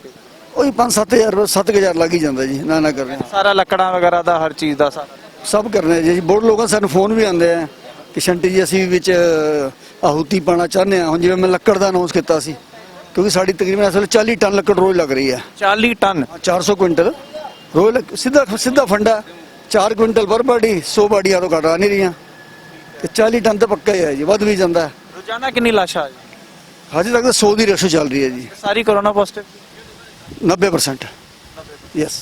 ਉਹੀ 5-7 ਹਜ਼ਾਰ ਲੱਗ ਹੀ ਜਾਂਦਾ ਜੀ। ਨਾ ਕਰ ਰਹੇ ਸਾਰਾ ਲੱਕੜਾਂ ਵਗੈਰਾ ਦਾ, ਹਰ ਚੀਜ਼ ਦਾ ਸਾਰਾ ਸਭ ਕਰਨੇ ਜੀ। ਬਹੁਤ ਲੋਕਾਂ ਸਾਨੂੰ ਫੋਨ ਵੀ ਆਉਂਦੇ ਆ ਕਿ ਸ਼ੰਟੀ ਜੀ ਅਸੀਂ ਵਿੱਚ ਆਹੂਤੀ ਪਾਣਾ ਚਾਹੁੰਦੇ ਹਾਂ। ਹੁਣ ਜਿਵੇਂ ਮੈਂ ਲੱਕੜ ਦਾ ਅਨਾਉਂਸ ਕੀਤਾ ਸੀ, ਕਿਉਂਕਿ ਸਾਡੀ ਤਕਰੀਬਨ ਇਸ ਵੇਲੇ 40 ਟਨ ਲੱਕੜ ਰੋਜ਼ ਲੱਗ ਰਹੀ ਹੈ। 40 ਟਨ 400 ਕੁਇੰਟਲ ਰੋਜ਼ ਸਿੱਧਾ ਫੰਡਾ, 4 ਕੁਇੰਟਲ ਪਰ ਬਾਡੀ, 100 ਬਾਡੀਆਂ ਤੋਂ ਘੱਟ ਆ ਨਹੀਂ ਰਹੀਆਂ, ਤੇ 40 ਟਨ ਤਾਂ ਪੱਕਾ ਹੀ ਹੈ ਜੀ, ਵੱਧ ਵੀ ਜਾਂਦਾ ਹੈ। ਰੋਜ਼ਾਨਾ ਕਿੰਨੀ ਲਾਸ਼ਾਂ? ਹਜੇ ਤੱਕ ਤਾਂ 100 ਦੀ ਰੇਸ਼ੋ ਚੱਲ ਰਹੀ ਹੈ ਜੀ। ਸਾਰੀ ਕੋਰੋਨਾ ਪੋਜ਼ਿਟਿਵ? 90% ਯਸ।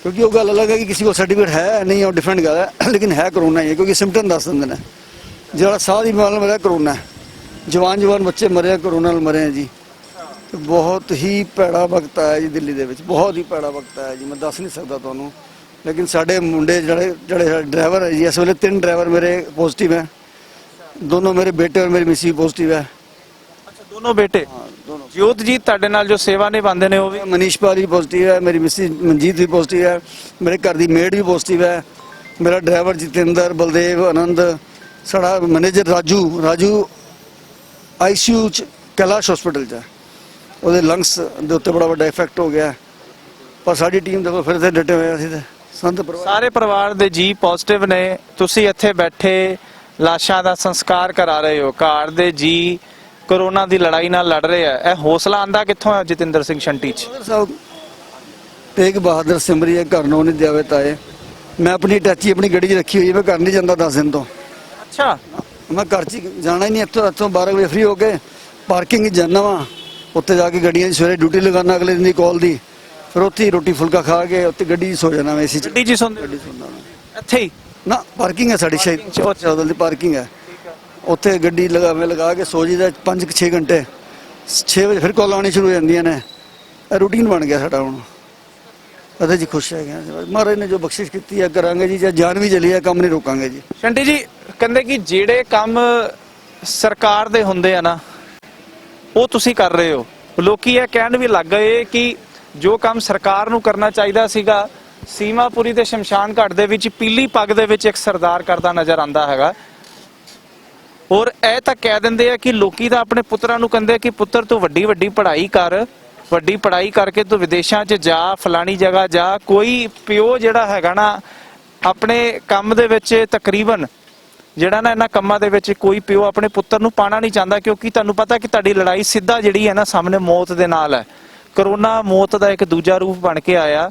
ਕਿਉਂਕਿ ਉਹ ਗੱਲ ਅਲੱਗ ਹੈ ਕਿ ਕਿਸੇ ਕੋਲ ਸਰਟੀਫਿਕੇਟ ਹੈ ਨਹੀਂ, ਉਹ ਡਿਫਰੈਂਟ ਗੱਲ ਹੈ, ਲੇਕਿਨ ਹੈ ਕਰੋਨਾ ਹੀ ਹੈ। ਕਿਉਂਕਿ ਸਿੰਪਟਮ ਦੱਸ ਦਿੰਦੇ ਨੇ, ਜਿਹੜਾ ਸਾਹ ਦੀ ਬਿਮਾਰੀ ਮਰਿਆ ਕਰੋਨਾ ਹੈ, ਜਵਾਨ ਬੱਚੇ ਮਰੇ ਕਰੋਨਾ ਨਾਲ ਮਰੇ ਜੀ। ਬਹੁਤ ਹੀ ਭੈੜਾ ਵਕਤ ਆਇਆ ਜੀ ਦਿੱਲੀ ਦੇ ਵਿੱਚ, ਬਹੁਤ ਹੀ ਭੈੜਾ ਵਕਤ ਆਇਆ ਜੀ, ਮੈਂ ਦੱਸ ਨਹੀਂ ਸਕਦਾ ਤੁਹਾਨੂੰ। ਲੇਕਿਨ ਸਾਡੇ ਮੁੰਡੇ ਜਿਹੜੇ ਡਰਾਈਵਰ ਹੈ ਜੀ, ਇਸ ਵੇਲੇ 3 ਡਰਾਈਵਰ ਮੇਰੇ ਪੋਜ਼ਿਟਿਵ ਹੈ, ਦੋਨੋਂ ਮੇਰੇ ਬੇਟੇ ਔਰ ਮੇਰੀ ਮਿਸੀ ਪੋਜ਼ਿਟਿਵ ਹੈ। ਅੱਛਾ, ਦੋਨੋਂ ਬੇਟੇ? ਦੋਨੋਂ। ਜੋਤਜੀਤ ਤੁਹਾਡੇ ਨਾਲ ਜੋ ਸੇਵਾ ਨਿਭਾਉਂਦੇ ਨੇ ਉਹ ਵੀ? ਮਨੀਸ਼ ਪਾਲ ਵੀ ਪੋਜ਼ਿਟਿਵ ਹੈ, ਮੇਰੀ ਮਿਸੀ ਮਨਜੀਤ ਵੀ ਪੋਜ਼ਿਟਿਵ ਹੈ, ਮੇਰੇ ਘਰ ਦੀ ਮੇਡ ਵੀ ਪੋਜ਼ਿਟਿਵ ਹੈ, ਮੇਰਾ ਡਰਾਈਵਰ ਜਤਿੰਦਰ, ਬਲਦੇਵ, ਆਨੰਦ, ਸਾਡਾ ਮੈਨੇਜਰ ਰਾਜੂ ICU 'ਚ ਕੈਲਾਸ਼ ਹਸਪੀਟਲ 'ਚ ਹੈ। ਉਹਦੇ ਲੰਗਸ ਦੇ ਉੱਤੇ ਬੜਾ ਵੱਡਾ ਇਫੈਕਟ ਹੋ ਗਿਆ, ਪਰ ਸਾਡੀ ਟੀਮ ਦੇਖੋ ਫਿਰ ਤੇ ਡਟੇ ਹੋਏ ਅਸੀਂ ਤੇ ਸੰਤ ਪਰਿਵਾਰ। ਸਾਰੇ ਪਰਿਵਾਰ ਦੇ ਜੀ ਪੋਜ਼ਿਟਿਵ ਨੇ। ਤੁਸੀਂ ਇੱਥੇ ਬੈਠੇ ਲਾਸ਼ਾਂ ਦਾ ਸੰਸਕਾਰ ਕਰਾ ਰਹੇ ਹੋ, ਘਰ ਦੇ ਜੀ ਕੋਰੋਨਾ ਦੀ ਲੜਾਈ ਨਾਲ ਲੜ ਰਹੇ ਆ। ਇਹ ਹੌਸਲਾ ਆਂਦਾ ਕਿੱਥੋਂ ਹੈ ਜਤਿੰਦਰ ਸਿੰਘ ਸ਼ੰਟੀ 'ਚ? ਸਾਹਿਬ ਤੇਗ ਬਹਾਦਰ ਸਿਮਰੀ ਹੈ, ਘਰ ਨੂੰ ਨਹੀਂ ਦਿਆਵੇ ਤਾਏ। ਮੈਂ ਆਪਣੀ ਟੈਚੀ ਆਪਣੀ ਗੱਡੀ 'ਚ ਰੱਖੀ ਹੋਈ ਹੈ, ਮੈਂ ਘਰ ਨਹੀਂ ਜਾਂਦਾ 10 ਦਿਨ ਤੋਂ। ਅੱਛਾ, ਮੈਂ ਘਰ 'ਚ ਜਾਣਾ ਹੀ ਨਹੀਂ। ਇੱਥੋਂ 12 ਵਜੇ ਫ੍ਰੀ ਹੋ ਕੇ ਪਾਰਕਿੰਗ 'ਚ ਜਾਂਦਾ ਵਾਂ, ਉੱਥੇ ਜਾ ਕੇ ਗੱਡੀਆਂ 'ਚ ਸਵੇਰੇ ਡਿਊਟੀ ਲਗਾਉਣਾ ਅਗਲੇ ਦਿਨ ਦੀ ਕਾਲ ਦੀ, ਫਿਰ ਉੱਥੇ ਹੀ ਰੋਟੀ ਫੁਲਕਾ ਖਾ ਕੇ ਉੱਥੇ ਗੱਡੀ 'ਚ ਸੋ ਜਾਣਾ ਮੈਂ AC 'ਚ। ਗੱਡੀ 'ਚ ਸੌਂਦੇ? ਗੱਡੀ 'ਚ ਸੌਂਦਾ ਮੈਂ। ਇੱਥੇ ਹੀ ਨਾ ਪਾਰਕਿੰਗ ਹੈ ਸਾਡੀ ਸ਼ਹੀਦ ਚੌਧਰੀ ਦੀ ਪਾਰਕਿੰਗ ਹੈ, ਉੱਥੇ ਗੱਡੀ ਲਗਾ ਕੇ ਸੋ ਜੀਦਾ 5-6 ਘੰਟੇ। 6 ਵਜੇ ਫਿਰ ਕਾਲ ਆਉਣੀ ਸ਼ੁਰੂ ਹੋ ਜਾਂਦੀਆਂ ਨੇ। ਇਹ ਰੂਟੀਨ ਬਣ ਗਿਆ ਸਾਡਾ ਹੁਣ। ਉਹਦੇ 'ਚ ਖੁਸ਼ ਹੈਗੇ ਹਾਂ। ਮਹਾਰਾਜ ਨੇ ਜੋ ਬਖਸ਼ਿਸ਼ ਕੀਤੀ ਹੈ ਕਰਾਂਗੇ ਜੀ, ਜੇ ਜਾਨ ਵੀ ਚਲੀ ਹੈ ਕੰਮ ਨਹੀਂ ਰੋਕਾਂਗੇ ਜੀ। ਸ਼ੰਟੀ ਜੀ ਕਹਿੰਦੇ ਕਿ ਜਿਹੜੇ ਕੰਮ ਸਰਕਾਰ ਦੇ ਹੁੰਦੇ ਆ ਨਾ, ਉਹ ਤੁਸੀਂ ਕਰ ਰਹੇ ਹੋ। ਲੋਕੀ ਇਹ ਕਹਿਣ ਵੀ ਲੱਗ ਗਏ ਕਿ ਜੋ ਕੰਮ ਸਰਕਾਰ ਨੂੰ ਕਰਨਾ ਚਾਹੀਦਾ ਸੀਗਾ ਸੀਮਾਪੁਰੀ ਦੇ ਸ਼ਮਸ਼ਾਨ ਘਾਟ ਦੇ ਵਿੱਚ ਪੀਲੀ ਪੱਗ ਦੇ ਵਿੱਚ ਇੱਕ ਸਰਦਾਰ ਕਰਦਾ ਨਜ਼ਰ ਆਂਦਾ ਹੈਗਾ। ਔਰ ਇਹ ਤਾਂ ਕਹਿ ਦਿੰਦੇ ਆ ਕਿ ਲੋਕੀ ਤਾਂ ਆਪਣੇ ਪੁੱਤਰਾਂ ਨੂੰ ਕਹਿੰਦੇ ਕਿ ਪੁੱਤਰ ਤੂੰ ਵੱਡੀ ਵੱਡੀ ਪੜ੍ਹਾਈ ਕਰ, ਵੱਡੀ ਪੜ੍ਹਾਈ ਕਰਕੇ ਤੂੰ ਵਿਦੇਸ਼ਾਂ 'ਚ ਜਾ, ਫਲਾਣੀ ਜਗ੍ਹਾ ਜਾ। ਕੋਈ ਪਿਓ ਜਿਹੜਾ ਹੈਗਾ ਨਾ ਆਪਣੇ ਕੰਮ ਦੇ ਵਿੱਚ ਤਕਰੀਬਨ ਜਿਹੜਾ ਨਾ ਇਹਨਾਂ ਕੰਮਾਂ ਦੇ ਵਿੱਚ ਕੋਈ ਪਿਓ ਆਪਣੇ ਪੁੱਤਰ ਨੂੰ ਪਾਣਾ ਨਹੀਂ ਚਾਹੁੰਦਾ, ਕਿਉਂਕਿ ਤੁਹਾਨੂੰ ਪਤਾ ਕਿ ਤੁਹਾਡੀ ਲੜਾਈ ਸਿੱਧਾ ਜਿਹੜੀ ਹੈ ਨਾ ਸਾਹਮਣੇ ਮੌਤ ਦੇ ਨਾਲ ਹੈ। ਕਰੋਨਾ ਮੌਤ ਦਾ ਇੱਕ ਦੂਜਾ ਰੂਪ ਬਣ ਕੇ ਆਇਆ।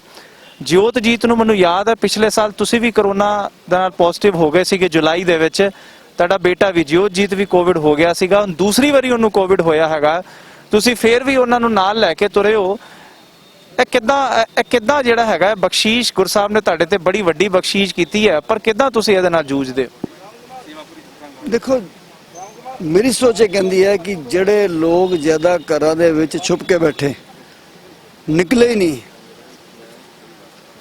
ਜੋਤਜੀਤ ਨੂੰ ਮੈਨੂੰ ਯਾਦ ਹੈ ਪਿਛਲੇ ਸਾਲ ਤੁਸੀਂ ਵੀ ਕਰੋਨਾ ਦੇ ਨਾਲ ਪੋਜ਼ਿਟਿਵ ਹੋ ਗਏ ਸੀਗੇ ਜੁਲਾਈ ਦੇ ਵਿੱਚ। ਤੁਹਾਡਾ ਬੇਟਾ ਵੀ ਜੋਤਜੀਤ ਵੀ ਕੋਵਿਡ ਹੋ ਗਿਆ ਸੀਗਾ, ਹੁਣ ਦੂਸਰੀ ਵਾਰੀ ਉਹਨੂੰ ਕੋਵਿਡ ਹੋਇਆ ਹੈਗਾ। ਤੁਸੀਂ ਫੇਰ ਵੀ ਉਹਨਾਂ ਨੂੰ ਨਾਲ ਲੈ ਕੇ ਤੁਰੇ ਹੋ। ਇਹ ਕਿੱਦਾਂ ਜਿਹੜਾ ਹੈਗਾ ਬਖਸ਼ੀਸ਼ ਗੁਰਸਾਹਿਬ ਨੇ ਤੁਹਾਡੇ ਤੇ ਬੜੀ ਵੱਡੀ ਬਖਸ਼ੀਸ਼ ਕੀਤੀ ਹੈ, ਪਰ ਕਿੱਦਾਂ ਤੁਸੀਂ ਇਹਦੇ ਨਾਲ ਜੂਝਦੇ ਹੋ? ਦੇਖੋ ਮੇਰੀ ਸੋਚ ਇਹ ਕਹਿੰਦੀ ਹੈ ਕਿ ਜਿਹੜੇ ਲੋਕ ਜ਼ਿਆਦਾ ਘਰਾਂ ਦੇ ਵਿੱਚ ਛੁਪ ਕੇ ਬੈਠੇ ਨਿਕਲੇ ਹੀ ਨਹੀਂ,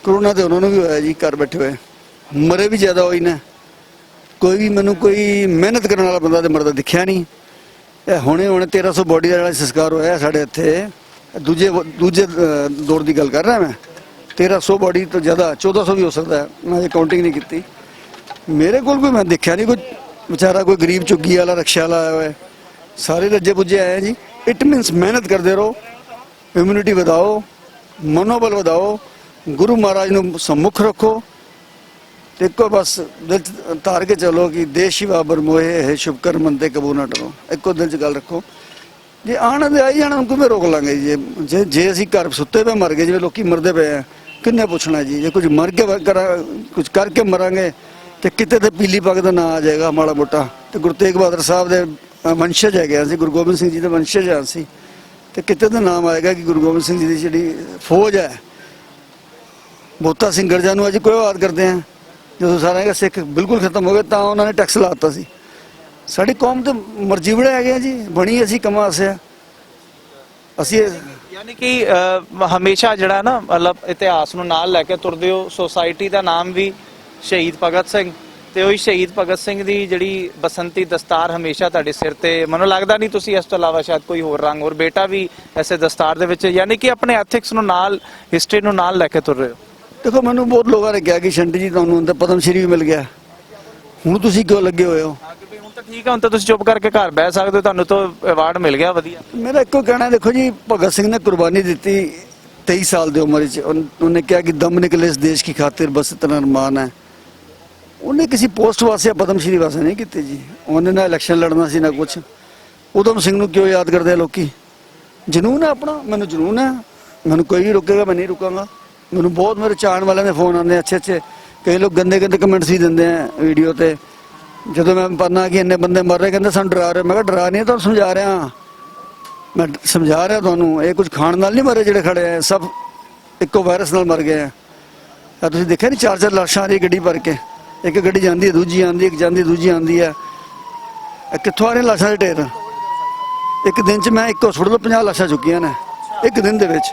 ਕਰੋਨਾ ਤੇ ਉਹਨਾਂ ਨੂੰ ਵੀ ਹੋਇਆ ਜੀ, ਘਰ ਬੈਠੇ ਹੋਏ ਮਰੇ ਵੀ ਜ਼ਿਆਦਾ ਹੋਈ ਨੇ। ਕੋਈ ਮਿਹਨਤ ਕਰਨ ਵਾਲਾ ਬੰਦਾ ਤੇ ਮਰਦਾ ਦਿਖਿਆ ਨਹੀਂ। ਇਹ ਹੁਣੇ 1300 ਬੋਡੀ ਦਾ ਜਿਹੜਾ ਸੰਸਕਾਰ ਹੋਇਆ ਸਾਡੇ ਇੱਥੇ, ਦੂਜੇ ਦੌਰ ਦੀ ਗੱਲ ਕਰ ਰਿਹਾ ਮੈਂ। 1300 ਬੋਡੀ ਤੋਂ ਜ਼ਿਆਦਾ 1400 ਵੀ ਹੋ ਸਕਦਾ ਹੈ, ਮੈਂ ਕਾਊਂਟਿੰਗ ਨਹੀਂ ਕੀਤੀ। ਮੇਰੇ ਕੋਲ ਕੋਈ ਮੈਂ ਦੇਖਿਆ ਨਹੀਂ ਕੋਈ ਵਿਚਾਰਾ ਕੋਈ ਗਰੀਬ ਝੁੱਗੀ ਵਾਲਾ ਰਕਸ਼ਾ ਵਾਲਾ ਆਇਆ ਹੋਇਆ। ਸਾਰੇ ਰੱਜੇ ਪੁੱਜੇ ਆਏ ਜੀ। ਇਟ ਮੀਨਸ ਮਿਹਨਤ ਕਰਦੇ ਰਹੋ, ਇਮਿਊਨਿਟੀ ਵਧਾਓ, ਮਨੋਬਲ ਵਧਾਓ, ਗੁਰੂ ਮਹਾਰਾਜ ਨੂੰ सम्मुख ਰੱਖੋ ਤੇ ਇੱਕੋ ਬਸ ਦਿਲ 'ਚ ਧਾਰ ਕੇ ਚਲੋ ਕਿ ਦੇਸ਼ ਹੀ ਬਾਬਰ ਮੋਹੇ ਹੈ ਸ਼ੁਭ ਕਰ ਮੰਤੇ ਕਬੂ ਨਾ ਡਰੋ। ਇੱਕੋ ਦਿਲ 'ਚ ਗੱਲ ਰੱਖੋ। ਜੇ ਆਣ ਦੇ ਆਈ ਜਾਣਾ ਕਿਵੇਂ ਰੋਕ ਲਾਂਗੇ ਜੀ? ਜੇ ਅਸੀਂ ਘਰ ਸੁੱਤੇ ਪਏ ਮਰ ਗਏ ਜਿਵੇਂ ਲੋਕੀ ਮਰਦੇ ਪਏ ਆ, ਕਿੰਨੇ ਪੁੱਛਣਾ ਜੀ? ਜੇ ਕੁਝ ਮਰ ਕੇ ਕੁਝ ਕਰਕੇ ਮਰਾਂਗੇ ਤੇ ਕਿਤੇ ਤੇ ਪੀਲੀ ਪੱਗ ਦਾ ਨਾਂ ਆ ਜਾਏਗਾ ਮਾੜਾ ਮੋਟਾ। ਤੇ ਗੁਰੂ ਤੇਗ ਬਹਾਦਰ ਸਾਹਿਬ ਦੇ ਵੰਸ਼ਜ ਹੈਗੇ ਅਸੀਂ, ਗੁਰੂ ਗੋਬਿੰਦ ਸਿੰਘ ਜੀ ਦੇ ਵੰਸ਼ਜ ਹਾਂ ਅਸੀਂ, ਤੇ ਕਿਤੇ ਦਾ ਨਾਮ ਆਏਗਾ ਕਿ ਗੁਰੂ ਗੋਬਿੰਦ ਸਿੰਘ ਜੀ ਦੀ ਜਿਹੜੀ ਫੌਜ ਹੈ, ਬੋਤਾ ਸਿੰਘ ਗਰਜਾ ਨੂੰ ਅੱਜ ਕੋਈ ਯਾਦ ਕਰਦੇ ਆ। ਜਦੋਂ ਸਾਰਾ ਸਿੱਖ ਬਿਲਕੁਲ ਖਤਮ ਹੋ ਗਏ ਤਾਂ ਉਹਨਾਂ ਨੇ ਟੈਕਸ ਲਾਤਾ ਸੀ। ਸਾਡੀ ਕੌਮ ਤੇ ਮਰਜੀਵੜੇ ਹੈਗੇ ਆ ਜੀ, ਬਣੀ ਅਸੀਂ ਕਮਾ ਆਸਿਆ ਅਸੀਂ। ਯਾਨੀ ਕਿ ਹਮੇਸ਼ਾ ਜਿਹੜਾ ਨਾ ਮਤਲਬ ਇਤਿਹਾਸ ਨੂੰ ਨਾਲ ਲੈ ਕੇ ਤੁਰਦੇ ਹੋ। ਸੁਸਾਇਟੀ ਦਾ ਨਾਮ ਵੀ ਸ਼ਹੀਦ ਭਗਤ ਸਿੰਘ, ਤੇ ਉਹੀ ਸ਼ਹੀਦ ਭਗਤ ਸਿੰਘ ਦੀ ਜਿਹੜੀ ਬਸੰਤੀ ਦਸਤਾਰ ਹਮੇਸ਼ਾ ਤੁਹਾਡੇ ਸਿਰ ਤੇ। ਮੈਨੂੰ ਲੱਗਦਾ ਨਹੀਂ ਤੁਸੀਂ ਇਸ ਤੋਂ ਇਲਾਵਾ ਸ਼ਾਇਦ ਕੋਈ ਹੋਰ ਰੰਗ, ਹੋਰ ਬੇਟਾ ਵੀ ਐਸੇ ਦਸਤਾਰ ਦੇ ਵਿੱਚ, ਯਾਨੀ ਕਿ ਆਪਣੇ ਐਥਿਕਸ ਨੂੰ ਨਾਲ, ਹਿਸਟਰੀ ਨੂੰ ਨਾਲ ਲੈ ਕੇ ਤੁਰ ਰਹੇ ਹੋ। ਦੇਖੋ ਮੈਨੂੰ ਬਹੁਤ ਲੋਕਾਂ ਨੇ ਕਿਹਾ ਕਿ ਸ਼ੰਟੀ ਜੀ ਤੁਹਾਨੂੰ ਅੰਦਰ ਪਦਮ ਸ਼੍ਰੀ ਵੀ ਮਿਲ ਗਿਆ, ਹੁਣ ਤੁਸੀਂ ਕਿਉਂ ਲੱਗੇ ਹੋਏ ਹੋ? ਹੁਣ ਤਾਂ ਠੀਕ ਹੈ, ਹੁਣ ਤਾਂ ਤੁਸੀਂ ਚੁੱਪ ਕਰਕੇ ਘਰ ਬਹਿ ਸਕਦੇ ਹੋ, ਤੁਹਾਨੂੰ ਤਾਂ ਅਵਾਰਡ ਮਿਲ ਗਿਆ ਵਧੀਆ। ਮੇਰਾ ਇੱਕੋ ਕਹਿਣਾ, ਦੇਖੋ ਜੀ ਭਗਤ ਸਿੰਘ ਨੇ ਕੁਰਬਾਨੀ ਦਿੱਤੀ 23 ਸਾਲ ਦੀ ਉਮਰ 'ਚ। ਉਹਨੇ ਕਿਹਾ ਕਿ ਦਮ ਨਿਕਲੇ ਇਸ ਦੇਸ਼ ਕੀ ਖਾਤਰ ਬਸ ਇਤਨਾ ਅਰਮਾਨ ਹੈ। ਉਹਨੇ ਕਿਸੇ ਪੋਸਟ ਵਾਸਤੇ ਪਦਮ ਸ਼੍ਰੀ ਵਾਸਤੇ ਨਹੀਂ ਕੀਤੀ ਜੀ। ਉਹਨੇ ਨਾ ਇਲੈਕਸ਼ਨ ਲੜਨਾ ਸੀ ਨਾ ਕੁਛ। ਉਦਮ ਸਿੰਘ ਨੂੰ ਕਿਉਂ ਯਾਦ ਕਰਦੇ ਆ ਲੋਕੀ? ਜਨੂਨ ਹੈ ਆਪਣਾ, ਮੈਨੂੰ ਜਨੂਨ ਹੈ, ਮੈਨੂੰ ਕੋਈ ਵੀ ਰੁਕੇਗਾ ਮੈਂ ਨਹੀਂ ਰੁਕਾਂਗਾ। ਮੈਨੂੰ ਬਹੁਤ ਮੇਰੇ ਚਾਹਣ ਵਾਲਿਆਂ ਦੇ ਫੋਨ ਆਉਂਦੇ ਅੱਛੇ, ਕਈ ਲੋਕ ਗੰਦੇ ਕਮੈਂਟਸ ਵੀ ਦਿੰਦੇ ਆ ਵੀਡੀਓ ਤੇ। ਜਦੋਂ ਮੈਂ ਪੜ੍ਹਨਾ ਕਿ ਇੰਨੇ ਬੰਦੇ ਮਰ ਰਹੇ, ਕਹਿੰਦੇ ਸਾਨੂੰ ਡਰਾ ਰਹੇ। ਮੈਂ ਕਿਹਾ ਡਰਾ ਨਹੀਂ, ਤੁਹਾਨੂੰ ਸਮਝਾ ਰਿਹਾ, ਮੈਂ ਸਮਝਾ ਰਿਹਾ ਤੁਹਾਨੂੰ। ਇਹ ਕੁਝ ਖਾਣ ਨਾਲ ਨਹੀਂ ਮਰੇ ਜਿਹੜੇ ਖੜੇ ਆ, ਸਭ ਇੱਕੋ ਵਾਇਰਸ ਨਾਲ ਮਰ ਗਏ ਆ। ਤੁਸੀਂ ਦੇਖਿਆ ਨਹੀਂ 4-4 ਲਾਸ਼ਾਂ ਆ ਰਹੀ ਗੱਡੀ ਭਰ ਕੇ, ਇੱਕ ਗੱਡੀ ਜਾਂਦੀ ਹੈ ਦੂਜੀ ਆਉਂਦੀ, ਇੱਕ ਜਾਂਦੀ ਦੂਜੀ ਆਉਂਦੀ ਹੈ। ਕਿੱਥੋਂ ਆ ਰਹੀਆਂ ਲਾਸ਼ਾਂ ਦੇ ਢੇਰ? ਇੱਕ ਦਿਨ 'ਚ ਮੈਂ ਇੱਕ ਹਸਪਤਾਲ ਤੋਂ 50 ਲਾਸ਼ਾਂ ਚੁੱਕੀਆਂ ਨੇ ਇੱਕ ਦਿਨ ਦੇ ਵਿੱਚ।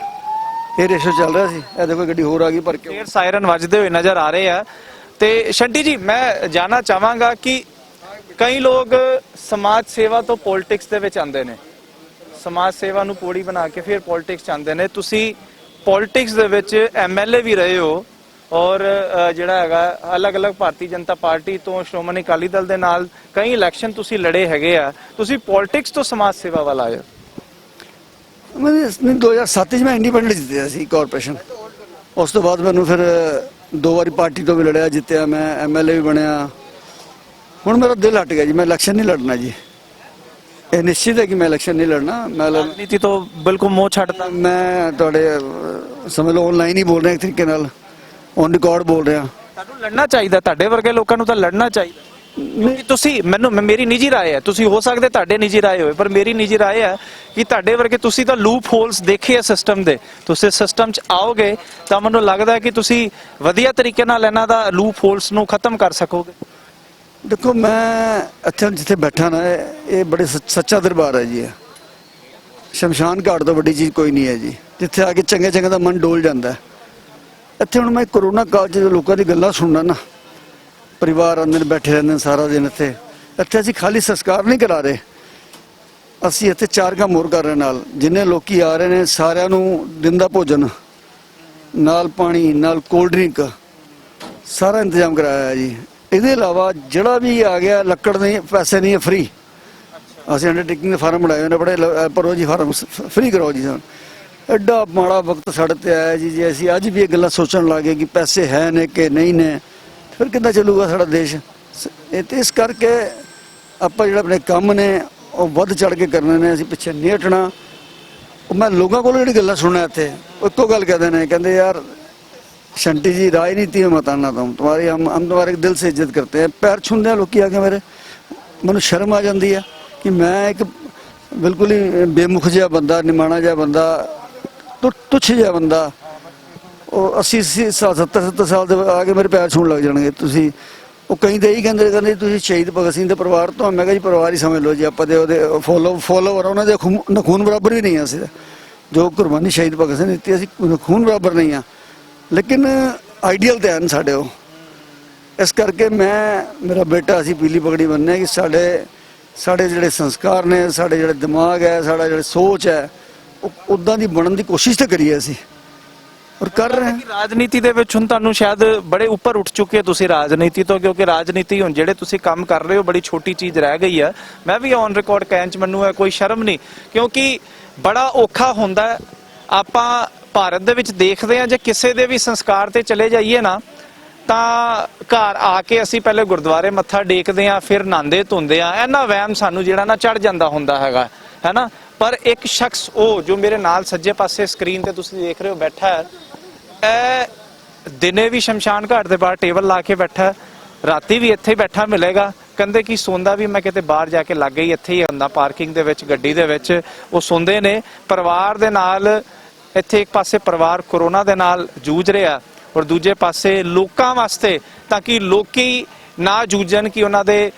ਇਹ ਰੇਸ਼ੋ ਚੱਲ ਰਿਹਾ ਸੀ। ਇਹ ਦੇਖੋ ਗੱਡੀ ਹੋਰ ਆ ਗਈ ਭਰ ਕੇ। ਫੇਰ ਸਾਇਰਨ ਵੱਜਦੇ ਹੋਏ ਨਜ਼ਰ ਆ ਰਹੇ ਆ। ਤੇ ਸ਼ੰਟੀ ਜੀ ਮੈਂ ਜਾਣਨਾ ਚਾਹਾਂਗਾ ਕਿ ਕਈ ਲੋਕ ਸਮਾਜ ਸੇਵਾ ਤੋਂ ਪੋਲਿਟਿਕਸ ਦੇ ਵਿੱਚ ਆਉਂਦੇ ਨੇ, ਸਮਾਜ ਸੇਵਾ ਨੂੰ ਪੌੜੀ ਬਣਾ ਕੇ ਫਿਰ ਪੋਲਿਟਿਕਸ 'ਚ ਆਉਂਦੇ ਨੇ। ਤੁਸੀਂ ਪੋਲਿਟਿਕਸ ਦੇ ਵਿੱਚ MLA ਵੀ ਰਹੇ ਹੋ, ਔਰ ਜਿਹੜਾ ਹੈਗਾ ਅਲੱਗ-ਅਲੱਗ ਭਾਰਤੀ ਜਨਤਾ ਪਾਰਟੀ ਤੋਂ ਸ਼੍ਰੋਮਣੀ ਅਕਾਲੀ ਦਲ ਦੇ ਨਾਲ ਕਈ ਇਲੈਕਸ਼ਨ ਤੁਸੀਂ ਲੜੇ ਹੈਗੇ ਆ। ਤੁਸੀਂ ਪੋਲਿਟਿਕਸ ਤੋਂ ਸਮਾਜ ਸੇਵਾ ਵੱਲ ਆਏ ਹੋ। ਮੈਂ 2007 'ਚ ਮੈਂ ਇੰਡੀਪੈਂਡੈਂਟ ਜਿੱਤਿਆ ਸੀ ਕਾਰਪੋਰੇਸ਼ਨ। ਉਸ ਤੋਂ ਬਾਅਦ ਮੈਨੂੰ ਫਿਰ 2 ਵਾਰੀ ਪਾਰਟੀ ਤੋਂ ਵੀ ਲੜਿਆ, ਜਿੱਤਿਆ, ਮੈਂ MLA ਵੀ ਬਣਿਆ। ਹੁਣ ਮੇਰਾ ਦਿਲ ਹਟ ਗਿਆ ਜੀ, ਮੈਂ ਇਲੈਕਸ਼ਨ ਨਹੀਂ ਲੜਨਾ ਜੀ। ਇਹ ਨਿਸ਼ਚਿਤ ਹੈ ਕਿ ਮੈਂ ਇਲੈਕਸ਼ਨ ਨਹੀਂ ਲੜਨਾ। ਮੈਂ ਰਾਜਨੀਤੀ ਤੋਂ ਬਿਲਕੁਲ ਮੋਹ ਛੱਡਤਾ। ਮੈਂ ਤੁਹਾਡੇ ਸਮਝ ਲਓ ਆਨਲਾਈਨ ਹੀ ਬੋਲ ਰਿਹਾ, ਇੱਕ ਤਰੀਕੇ ਨਾਲ ਔਨ ਰਿਕਾਰਡ ਬੋਲ ਰਿਹਾ। ਤੁਹਾਨੂੰ ਲੜਨਾ ਚਾਹੀਦਾ, ਤੁਹਾਡੇ ਵਰਗੇ ਲੋਕਾਂ ਨੂੰ ਤਾਂ ਲੜਨਾ ਚਾਹੀਦਾ। ਕਿਉਂਕਿ ਤੁਸੀਂ ਮੇਰੀ ਨਿੱਜੀ ਰਾਏ ਹੈ, ਤੁਸੀਂ ਹੋ ਸਕਦੇ ਤੁਹਾਡੇ ਨਿੱਜੀ ਰਾਏ ਹੋਵੇ, ਪਰ ਮੇਰੀ ਨਿੱਜੀ ਰਾਏ ਹੈ ਕਿ ਤੁਹਾਡੇ ਵਰਗੇ ਤੁਸੀਂ ਤਾਂ ਲੂਪ ਹੋਲਸ ਦੇਖੇ ਆ ਸਿਸਟਮ ਦੇ। ਤੁਸੀਂ ਸਿਸਟਮ 'ਚ ਆਓਗੇ ਤਾਂ ਮੈਨੂੰ ਲੱਗਦਾ ਹੈ ਕਿ ਤੁਸੀਂ ਵਧੀਆ ਤਰੀਕੇ ਨਾਲ ਇਹਨਾਂ ਦਾ ਲੂਪ ਹੋਲਸ ਨੂੰ ਖਤਮ ਕਰ ਸਕੋਗੇ। ਦੇਖੋ ਮੈਂ ਇੱਥੇ ਜਿੱਥੇ ਬੈਠਾ ਨਾ, ਇਹ ਬੜੇ ਸੱਚਾ ਦਰਬਾਰ ਹੈ ਜੀ। ਸ਼ਮਸ਼ਾਨ ਘਾਟ ਤੋਂ ਵੱਡੀ ਚੀਜ਼ ਕੋਈ ਨਹੀਂ ਹੈ ਜੀ, ਜਿੱਥੇ ਆ ਕੇ ਚੰਗੇ ਦਾ ਮਨ ਡੋਲ ਜਾਂਦਾ। ਇੱਥੇ ਹੁਣ ਮੈਂ ਕਰੋਨਾ ਕਾਲ 'ਚ ਲੋਕਾਂ ਦੀ ਗੱਲਾਂ ਸੁਣਨਾ ਨਾ, ਪਰਿਵਾਰ ਅੰਦਰ ਬੈਠੇ ਰਹਿੰਦੇ ਨੇ ਸਾਰਾ ਦਿਨ। ਇੱਥੇ ਅਸੀਂ ਖਾਲੀ ਸੰਸਕਾਰ ਨਹੀਂ ਕਰਾ ਰਹੇ, ਅਸੀਂ ਇੱਥੇ 4 ਕੰਮ ਹੋਰ ਕਰ ਰਹੇ ਨਾਲ। ਜਿੰਨੇ ਲੋਕੀ ਆ ਰਹੇ ਨੇ ਸਾਰਿਆਂ ਨੂੰ ਦਿਨ ਦਾ ਭੋਜਨ ਨਾਲ ਪਾਣੀ ਨਾਲ ਕੋਲਡ ਡਰਿੰਕ ਸਾਰਾ ਇੰਤਜ਼ਾਮ ਕਰਾਇਆ ਜੀ। ਇਹਦੇ ਇਲਾਵਾ ਜਿਹੜਾ ਵੀ ਆ ਗਿਆ ਲੱਕੜ ਨਹੀਂ ਪੈਸੇ ਨਹੀਂ ਫ੍ਰੀ। ਅਸੀਂ ਅੰਡਰਟੇਕਿੰਗ ਦੇ ਫਾਰਮ ਬਣਾਏ ਹੋਏ ਨੇ ਬੜੇ ਭਰੋ ਜੀ ਫਾਰਮ ਫ੍ਰੀ ਕਰਾਓ ਜੀ ਸਾਨੂੰ। ਐਡਾ ਮਾੜਾ ਵਕਤ ਸਾਡੇ ਤੇ ਆਇਆ ਜੀ, ਜੇ ਅਸੀਂ ਅੱਜ ਵੀ ਇਹ ਗੱਲਾਂ ਸੋਚਣ ਲੱਗੇ ਕਿ ਪੈਸੇ ਹੈ ਨੇ ਕਿ ਨਹੀਂ ਨੇ ਫਿਰ ਕਿੱਦਾਂ ਚੱਲੂਗਾ ਸਾਡਾ ਦੇਸ਼। ਇਹ ਤੇ ਇਸ ਕਰਕੇ ਆਪਾਂ ਜਿਹੜਾ ਆਪਣੇ ਕੰਮ ਨੇ ਉਹ ਵੱਧ ਚੜ ਕੇ ਕਰਨੇ ਨੇ, ਅਸੀਂ ਪਿੱਛੇ ਨਹੀਂ ਹਟਣਾ। मैं लोगों को ਜਿਹੜੀ ਗੱਲਾਂ ਸੁਣਿਆ ਇੱਥੇ ਇੱਕੋ ਗੱਲ कहते हैं, कहते यार शंटी जी राजनीति में मत आना तुम, तुम्हारी हम तुम्हारे दिल से इज्जत करते हैं। पैर छूंदे लोग आके मेरे मैनू शर्म आ जाती है कि मैं एक बिल्कुल ही बेमुख जिहा बंदा, निमाणा जिहा बंदा, तुच्छ जिहा बंदा, और 80 साल 70 साल ਦੇ ਆ ਕੇ ਮੇਰੇ ਪੈਰ ਛੂਣ ਲੱਗ ਜਾਣਗੇ ਤੁਸੀਂ। ਉਹ ਕਈ ਤਾਂ ਇਹੀ ਕਹਿੰਦੇ ਤੁਸੀਂ ਸ਼ਹੀਦ ਭਗਤ ਸਿੰਘ ਦੇ ਪਰਿਵਾਰ ਤੋਂ। ਮੈਂ ਕਿਹਾ ਜੀ ਪਰਿਵਾਰ ਹੀ ਸਮਝ ਲਓ ਜੀ, ਆਪਾਂ ਦੇ ਉਹਦੇ ਫੋਲੋਵਰ ਉਹਨਾਂ ਦੇ ਖੂਨ ਬਰਾਬਰ ਵੀ ਨਹੀਂ ਆ। ਅਸੀਂ ਜੋ ਕੁਰਬਾਨੀ ਸ਼ਹੀਦ ਭਗਤ ਸਿੰਘ ਨੇ ਦਿੱਤੀ ਅਸੀਂ ਖੂਨ ਬਰਾਬਰ ਨਹੀਂ ਆ, ਲੇਕਿਨ ਆਈਡੀਅਲ ਤੇ ਹਨ ਸਾਡੇ ਉਹ। ਇਸ ਕਰਕੇ ਮੇਰਾ ਬੇਟਾ ਅਸੀਂ ਪੀਲੀ ਪਗੜੀ ਬੰਨ੍ਹੇ ਕਿ ਸਾਡੇ ਜਿਹੜੇ ਸੰਸਕਾਰ ਨੇ, ਸਾਡੇ ਜਿਹੜੇ ਦਿਮਾਗ ਹੈ, ਸਾਡਾ ਜਿਹੜਾ ਸੋਚ ਹੈ ਉਹ ਉੱਦਾਂ ਦੀ ਬਣਨ ਦੀ ਕੋਸ਼ਿਸ਼ ਤਾਂ ਕਰੀਏ ਅਸੀਂ, ਔਰ ਕਰ ਰਹੇ ਹਾਂ। ਰਾਜਨੀਤੀ ਦੇ ਵਿੱਚ ਹੁਣ ਤੁਹਾਨੂੰ ਸ਼ਾਇਦ ਬੜੇ ਉੱਪਰ ਉੱਠ ਚੁੱਕੇ ਤੁਸੀਂ ਰਾਜਨੀਤੀ ਤੋਂ, ਕਿਉਂਕਿ ਰਾਜਨੀਤੀ ਹੁਣ ਜਿਹੜੇ ਤੁਸੀਂ ਕੰਮ ਕਰ ਰਹੇ ਹੋ ਬੜੀ ਛੋਟੀ ਚੀਜ਼ ਰਹਿ ਗਈ ਆ। ਮੈਂ ਵੀ ਔਨ ਰਿਕਾਰਡ ਕਹਿਣ 'ਚ ਮੈਨੂੰ ਹੈ ਕੋਈ ਸ਼ਰਮ ਨਹੀਂ, ਕਿਉਂਕਿ ਬੜਾ ਔਖਾ ਹੁੰਦਾ। ਆਪਾਂ ਭਾਰਤ ਦੇ ਵਿੱਚ ਦੇਖਦੇ ਹਾਂ ਜੇ ਕਿਸੇ ਦੇ ਵੀ ਸੰਸਕਾਰ ਤੇ ਚਲੇ ਜਾਈਏ ਨਾ ਤਾਂ ਘਰ ਆ ਕੇ ਅਸੀਂ ਪਹਿਲੇ ਗੁਰਦੁਆਰੇ ਮੱਥਾ ਟੇਕਦੇ ਹਾਂ, ਫਿਰ ਨਹਾਉਂਦੇ ਧੋਂਦੇ ਹਾਂ। ਇਹਨਾਂ ਵਹਿਮ ਸਾਨੂੰ ਜਿਹੜਾ ਨਾ ਚੜ ਜਾਂਦਾ ਹੁੰਦਾ ਹੈਗਾ, ਹੈ ਨਾ। ਪਰ ਇੱਕ ਸ਼ਖਸ ਉਹ ਜੋ ਮੇਰੇ ਨਾਲ ਸੱਜੇ ਪਾਸੇ ਸਕਰੀਨ ਤੇ ਤੁਸੀਂ ਦੇਖ ਰਹੇ ਹੋ ਬੈਠਾ ਹੈ, ਇਹ ਦਿਨੇ ਵੀ ਸ਼ਮਸ਼ਾਨ ਘਾਟ ਦੇ ਬਾਹਰ ਟੇਬਲ ਲਾ ਕੇ ਬੈਠਾ, ਰਾਤੀ ਵੀ ਇੱਥੇ ਹੀ ਬੈਠਾ ਮਿਲੇਗਾ। ਕਹਿੰਦੇ ਕਿ ਸੌਂਦਾ ਵੀ ਮੈਂ ਕਿਤੇ ਬਾਹਰ ਜਾ ਕੇ ਲੱਗੇ ਹੀ ਇੱਥੇ ਹੀ ਹੁੰਦਾ, ਪਾਰਕਿੰਗ ਦੇ ਵਿੱਚ ਗੱਡੀ ਦੇ ਵਿੱਚ ਉਹ ਸੌਂਦੇ ਨੇ ਪਰਿਵਾਰ ਦੇ ਨਾਲ। ਇੱਥੇ ਇੱਕ ਪਾਸੇ ਪਰਿਵਾਰ ਕਰੋਨਾ ਦੇ ਨਾਲ ਜੂਝ ਰਿਹਾ ਔਰ ਦੂਜੇ ਪਾਸੇ ਲੋਕਾਂ ਵਾਸਤੇ ਤਾਂ ਕਿ ਲੋਕੀ ਨਾ ਜੂਝਣ, ਕਿ ਉਹਨਾਂ ਦੇ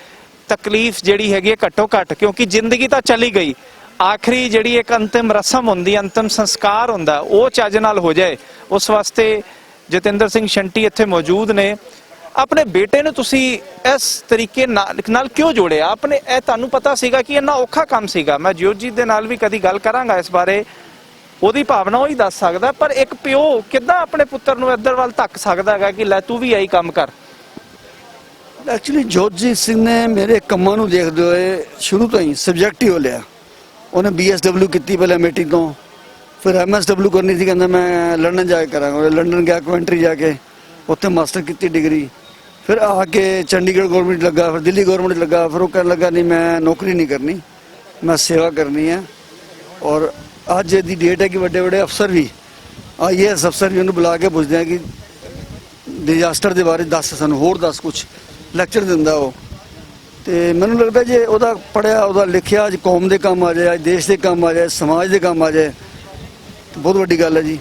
ਤਕਲੀਫ ਜਿਹੜੀ ਹੈਗੀ ਹੈ ਘੱਟੋ ਘੱਟ, ਕਿਉਂਕਿ ਜ਼ਿੰਦਗੀ ਤਾਂ ਚਲੀ ਗਈ। ਆਖਰੀ ਜਿਹੜੀ ਇੱਕ ਅੰਤਿਮ ਰਸਮ ਹੁੰਦੀ, ਅੰਤਿਮ ਸੰਸਕਾਰ ਹੁੰਦਾ, ਉਹ ਚੱਜ ਨਾਲ ਹੋ ਜਾਏ। ਉਸ ਵਾਸਤੇ ਜਤਿੰਦਰ ਸਿੰਘ ਸ਼ੰਟੀ ਇੱਥੇ ਮੌਜੂਦ ਨੇ। ਆਪਣੇ ਬੇਟੇ ਨੂੰ ਤੁਸੀਂ ਇਸ ਤਰੀਕੇ ਨਾਲ ਕਿਉਂ ਜੋੜਿਆ? ਆਪਣੇ ਇਹ ਤੁਹਾਨੂੰ ਪਤਾ ਸੀਗਾ ਕਿ ਇੰਨਾ ਔਖਾ ਕੰਮ ਸੀਗਾ? ਮੈਂ ਜੋਤਜੀਤ ਦੇ ਨਾਲ ਵੀ ਕਦੀ ਗੱਲ ਕਰਾਂਗਾ ਇਸ ਬਾਰੇ, ਉਹਦੀ ਭਾਵਨਾ ਉਹ ਹੀ ਦੱਸ ਸਕਦਾ। ਪਰ ਇੱਕ ਪਿਓ ਕਿੱਦਾਂ ਆਪਣੇ ਪੁੱਤਰ ਨੂੰ ਇੱਧਰ ਵੱਲ ਧੱਕ ਸਕਦਾ ਹੈਗਾ ਕਿ ਲੈ ਤੂੰ ਵੀ ਆਹੀ ਕੰਮ ਕਰ? ਐਕਚੁਅਲੀ ਜੋਤਜੀਤ ਸਿੰਘ ਨੇ ਮੇਰੇ ਕੰਮਾਂ ਨੂੰ ਦੇਖਦੇ ਹੋਏ ਸ਼ੁਰੂ ਤੋਂ ਹੀ ਸਬਜੈਕਟਿਵ ਲਿਆ। ਉਹਨੇ BSW ਕੀਤੀ ਪਹਿਲਾਂ ਅਮੇਠੀ ਤੋਂ, ਫਿਰ MSW ਕਰਨੀ ਸੀ, ਕਹਿੰਦਾ ਮੈਂ ਲੰਡਨ ਜਾ ਕੇ ਕਰਾਂਗਾ। ਲੰਡਨ ਗਿਆ, ਕਵੈਂਟਰੀ ਜਾ ਕੇ ਉੱਥੇ ਮਾਸਟਰ ਕੀਤੀ ਡਿਗਰੀ, ਫਿਰ ਆ ਕੇ ਚੰਡੀਗੜ੍ਹ ਗਵਰਨਮੈਂਟ ਲੱਗਾ, ਫਿਰ ਦਿੱਲੀ ਗਵਰਨਮੈਂਟ ਲੱਗਾ। ਫਿਰ ਉਹ ਕਹਿਣ ਲੱਗਾ ਨਹੀਂ ਮੈਂ ਨੌਕਰੀ ਨਹੀਂ ਕਰਨੀ, ਮੈਂ ਸੇਵਾ ਕਰਨੀ ਹੈ। ਔਰ ਅੱਜ ਦੀ ਡੇਟ ਹੈ ਕਿ ਵੱਡੇ ਵੱਡੇ ਅਫਸਰ ਵੀ IAS ਅਫਸਰ ਵੀ ਉਹਨੂੰ ਬੁਲਾ ਕੇ ਪੁੱਛਦੇ ਆ ਕਿ ਡਿਜ਼ਾਸਟਰ ਦੇ ਬਾਰੇ ਦੱਸ, ਸਾਨੂੰ ਹੋਰ ਦੱਸ, ਕੁਛ ਲੈਕਚਰ ਦਿੰਦਾ ਉਹ। ਤੇ ਮੈਨੂੰ ਲੱਗਦਾ ਜੇ ਉਹਦਾ ਪੜ੍ਹਿਆ, ਉਹਦਾ ਲਿਖਿਆ ਅੱਜ ਕੌਮ ਦੇ ਕੰਮ ਆ ਜਾਏ, ਅੱਜ ਦੇਸ਼ ਦੇ ਕੰਮ ਆ ਜਾਏ, ਸਮਾਜ ਦੇ ਕੰਮ ਆ ਜਾਏ, ਬਹੁਤ ਵੱਡੀ ਗੱਲ ਹੈ ਜੀ।